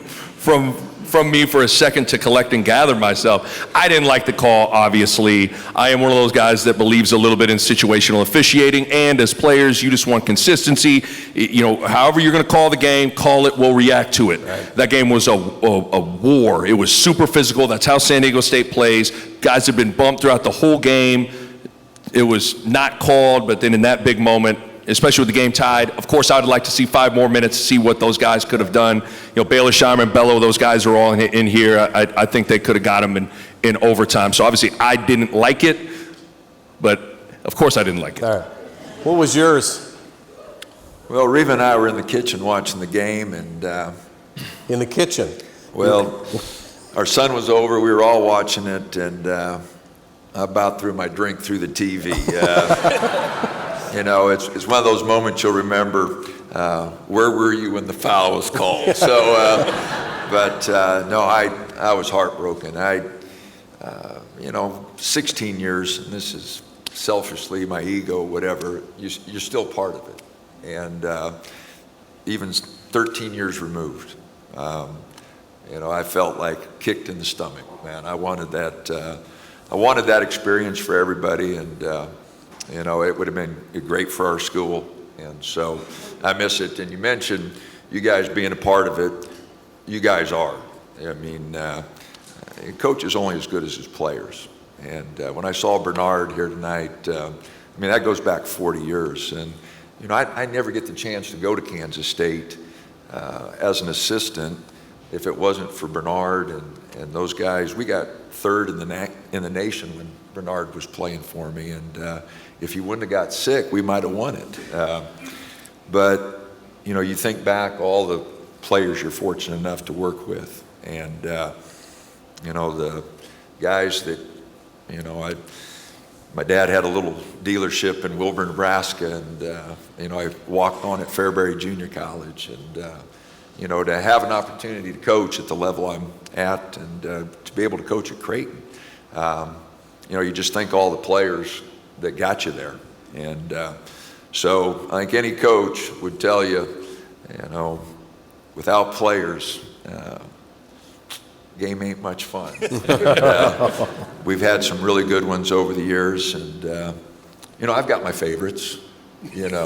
me for a second to collect and gather myself. I didn't like the call, obviously. I am one of those guys that believes a little bit in situational officiating, and as players, you just want consistency. You know, however you're going to call the game, call it, we'll react to it. Right. That game was a war. It was super physical. That's how San Diego State plays. Guys have been bumped throughout the whole game. It was not called, but then in that big moment, especially with the game tied, of course, I would like to see 5 more minutes to see what those guys could have done. You know, Baylor, Shimer, Bello, those guys are all in here. I think they could have got them in overtime. So obviously, I didn't like it, but of course I didn't like it. All right. What was yours? Well, Reva and I were in the kitchen watching the game, and in the kitchen. Well, our son was over. We were all watching it, and I about threw my drink through the TV. You know, it's one of those moments you'll remember. Where were you when the foul was called? So, no, I was heartbroken. You know, 16 years, and this is selfishly my ego, whatever. You're still part of it, and even 13 years removed, you know, I felt like kicked in the stomach. Man, I wanted that. I wanted that experience for everybody, and. You know, it would have been great for our school, and so I miss it. And you mentioned you guys being a part of it. You guys are. I mean, a coach is only as good as his players. And when I saw Bernard here tonight, I mean, that goes back 40 years. And, you know, I never get the chance to go to Kansas State as an assistant if it wasn't for Bernard and those guys. We got third in the nation when Bernard was playing for me, and if he wouldn't have got sick, we might have won it. But you know, you think back all the players you're fortunate enough to work with, and you know, the guys that, you know, my dad had a little dealership in Wilbur, Nebraska, and you know, I walked on at Fairbury Junior College, and you know, to have an opportunity to coach at the level I'm at, and to be able to coach at Creighton, you know, you just think all the players that got you there. And so I think any coach would tell you, you know, without players, game ain't much fun. We've had some really good ones over the years, and you know, I've got my favorites, you know.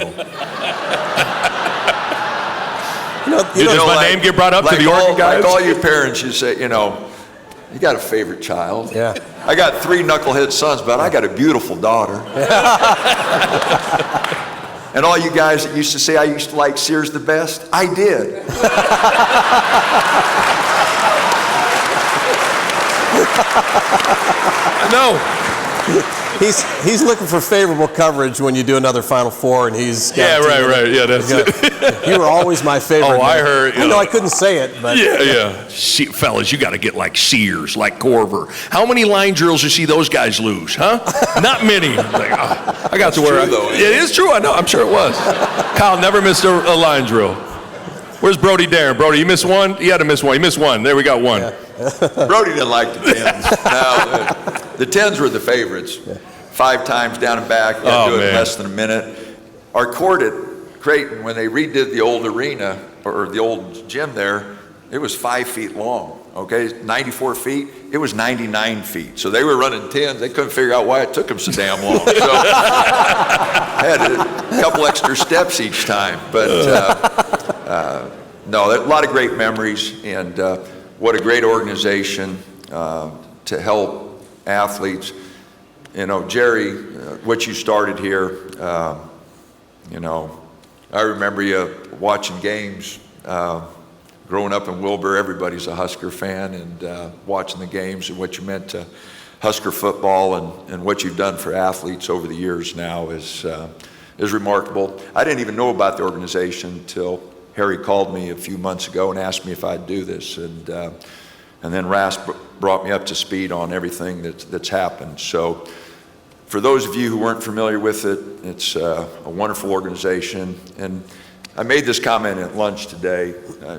Does my name get brought up to the Oregon guys? Like all you parents, you say, you know, you got a favorite child. Yeah. I got 3 knucklehead sons, but I got a beautiful daughter. And all you guys that used to say I used to like Sears the best, I did. No. He's looking for favorable coverage when you do another Final Four, and he's got right. Yeah, that's it. You were always my favorite. Oh, I heard. I know I couldn't say it, but yeah. Fellas, you got to get like Sears, like Corver. How many line drills you see those guys lose, huh? Not many. Like, I got to where. It is true. I know. I'm sure it was. Kyle never missed a line drill. Where's Brody Darren? Brody, you missed one? You had to miss one. You missed one. There we got one. Yeah. Brody didn't like the 10s. No, the 10s were the favorites. 5 times down and back. You had to do it in less than a minute. Our court at Creighton, when they redid the old arena, or the old gym there, it was 5 feet long, okay? 94 feet, it was 99 feet. So they were running 10s. They couldn't figure out why it took them so damn long. So had a couple extra steps each time. But no, a lot of great memories, and what a great organization to help athletes. You know, Jerry, what you started here, you know, I remember you watching games. Growing up in Wilbur, everybody's a Husker fan, and watching the games and what you meant to Husker football and what you've done for athletes over the years now is remarkable. I didn't even know about the organization until Harry called me a few months ago and asked me if I'd do this, and then Ras brought me up to speed on everything that's happened. So for those of you who weren't familiar with it, it's a wonderful organization. And I made this comment at lunch today,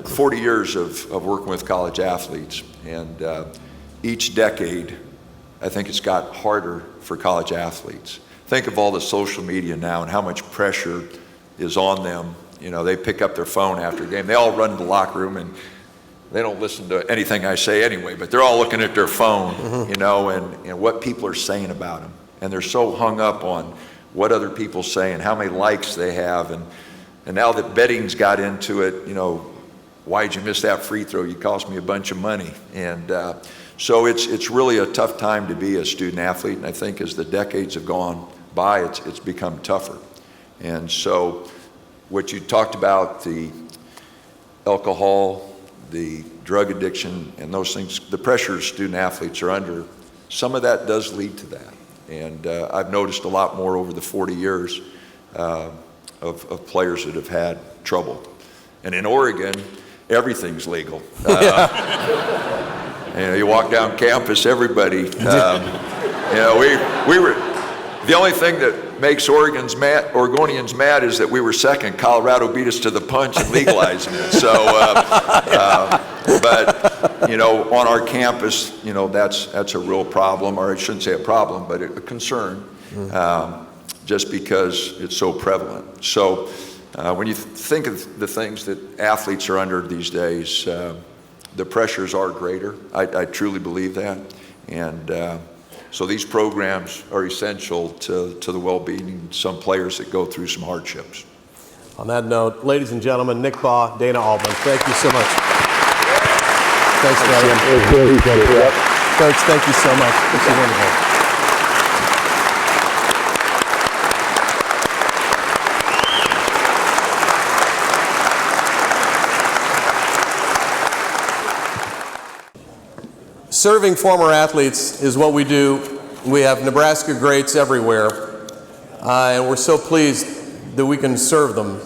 40 years of working with college athletes, and each decade I think it's got harder for college athletes. Think of all the social media now and how much pressure is on them. You know, they pick up their phone after a game. They all run to the locker room, and they don't listen to anything I say anyway, but they're all looking at their phone, you know, and what people are saying about them. And they're so hung up on what other people say and how many likes they have. And now that betting's got into it, you know, why'd you miss that free throw? You cost me a bunch of money. And so it's really a tough time to be a student athlete. And I think as the decades have gone by, it's become tougher. And so what you talked about, the alcohol, the drug addiction, and those things, the pressures student athletes are under, some of that does lead to that. And I've noticed a lot more over the 40 years of players that have had trouble. And in Oregon, everything's legal. You know, you walk down campus, everybody. You know, we were. The only thing that makes Oregonians mad is that we were second. Colorado beat us to the punch in legalizing it. So, but you know, on our campus, you know, that's a real problem, or I shouldn't say a problem, but a concern, just because it's so prevalent. So, when you think of the things that athletes are under these days, the pressures are greater. I truly believe that, and. So these programs are essential to the well-being of some players that go through some hardships. On that note, ladies and gentlemen, Nick Bahe, Dana Altman, thank you so much. Thanks, brother. Coach, thank you so much. It's wonderful. Serving former athletes is what we do. We have Nebraska Greats everywhere, and we're so pleased that we can serve them.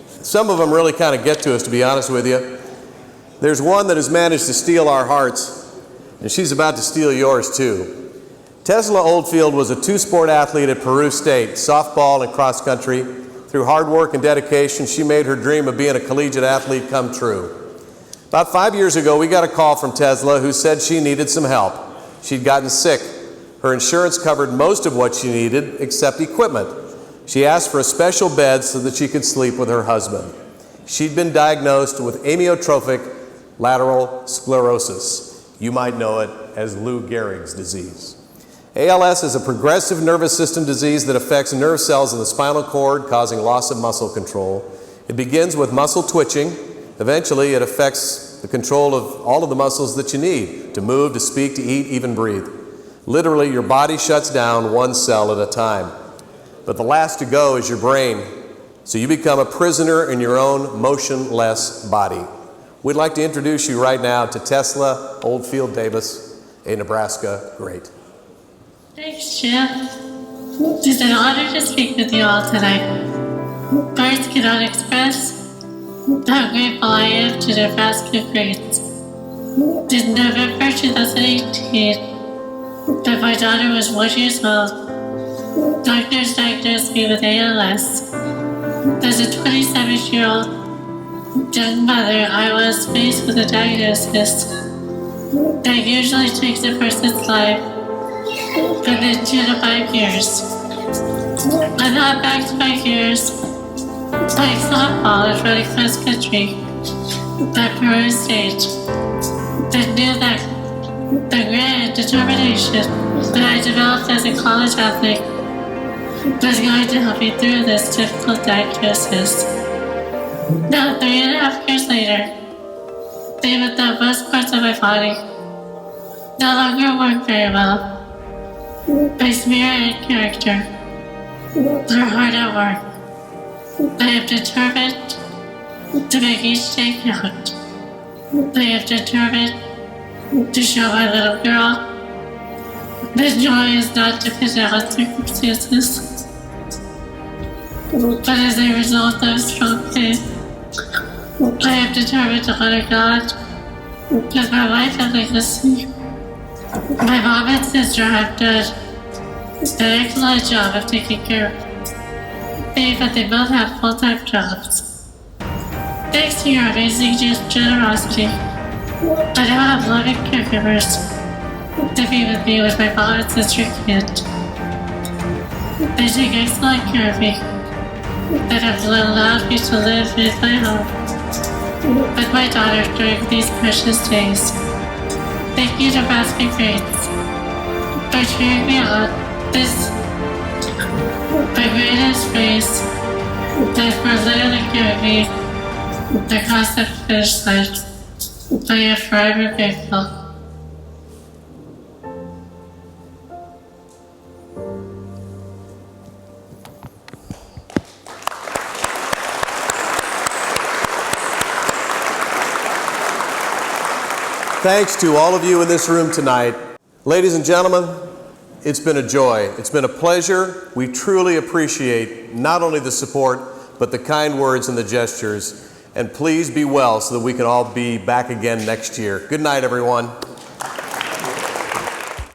Some of them really kind of get to us, to be honest with you. There's one that has managed to steal our hearts, and she's about to steal yours too. Tesla Oldfield was a two-sport athlete at Peru State, softball and cross country. Through hard work and dedication, she made her dream of being a collegiate athlete come true. About 5 years ago, we got a call from Tesla who said she needed some help. She'd gotten sick. Her insurance covered most of what she needed except equipment. She asked for a special bed so that she could sleep with her husband. She'd been diagnosed with amyotrophic lateral sclerosis. You might know it as Lou Gehrig's disease. ALS is a progressive nervous system disease that affects nerve cells in the spinal cord, causing loss of muscle control. It begins with muscle twitching. Eventually, it affects the control of all of the muscles that you need to move, to speak, to eat, even breathe. Literally, your body shuts down one cell at a time. But the last to go is your brain. So you become a prisoner in your own motionless body. We'd like to introduce you right now to Tesla Oldfield Davis, a Nebraska great. Thanks, Jim. It's an honor to speak with you all tonight. Words cannot express how grateful I am to Nebraska Greats. In November 2018, when my daughter was 1 year old, doctors diagnosed me with ALS. As a 27-year-old young mother, I was faced with a diagnosis that usually takes a person's life within 2 to 5 years. I'm not back to 5 years. Playing softball and running cross country at Peru State. I knew that the grit and determination that I developed as a college athlete was going to help me through this difficult diagnosis. Now, 3.5 years later, even though most parts of my body no longer work very well, my spirit and character are hard at work. I am determined to make each day count. I am determined to show my little girl that joy is not dependent on circumstances, but as a result of strong faith. I am determined to honor God with my life and legacy. My mom and sister have done an excellent job of taking care of me, but they both have full-time jobs. Thanks to your amazing generosity, I now have loving caregivers to be with me when my mom and sister can't. They take excellent care of me and have allowed me to live in my home with my daughter during these precious days. Thank you, Nebraska Greats, for cheering me on. This my greatest praise, and for literally giving me the concept of finish line. I am forever grateful. Thanks to all of you in this room tonight. Ladies and gentlemen, it's been a joy. It's been a pleasure. We truly appreciate not only the support, but the kind words and the gestures. And please be well so that we can all be back again next year. Good night, everyone.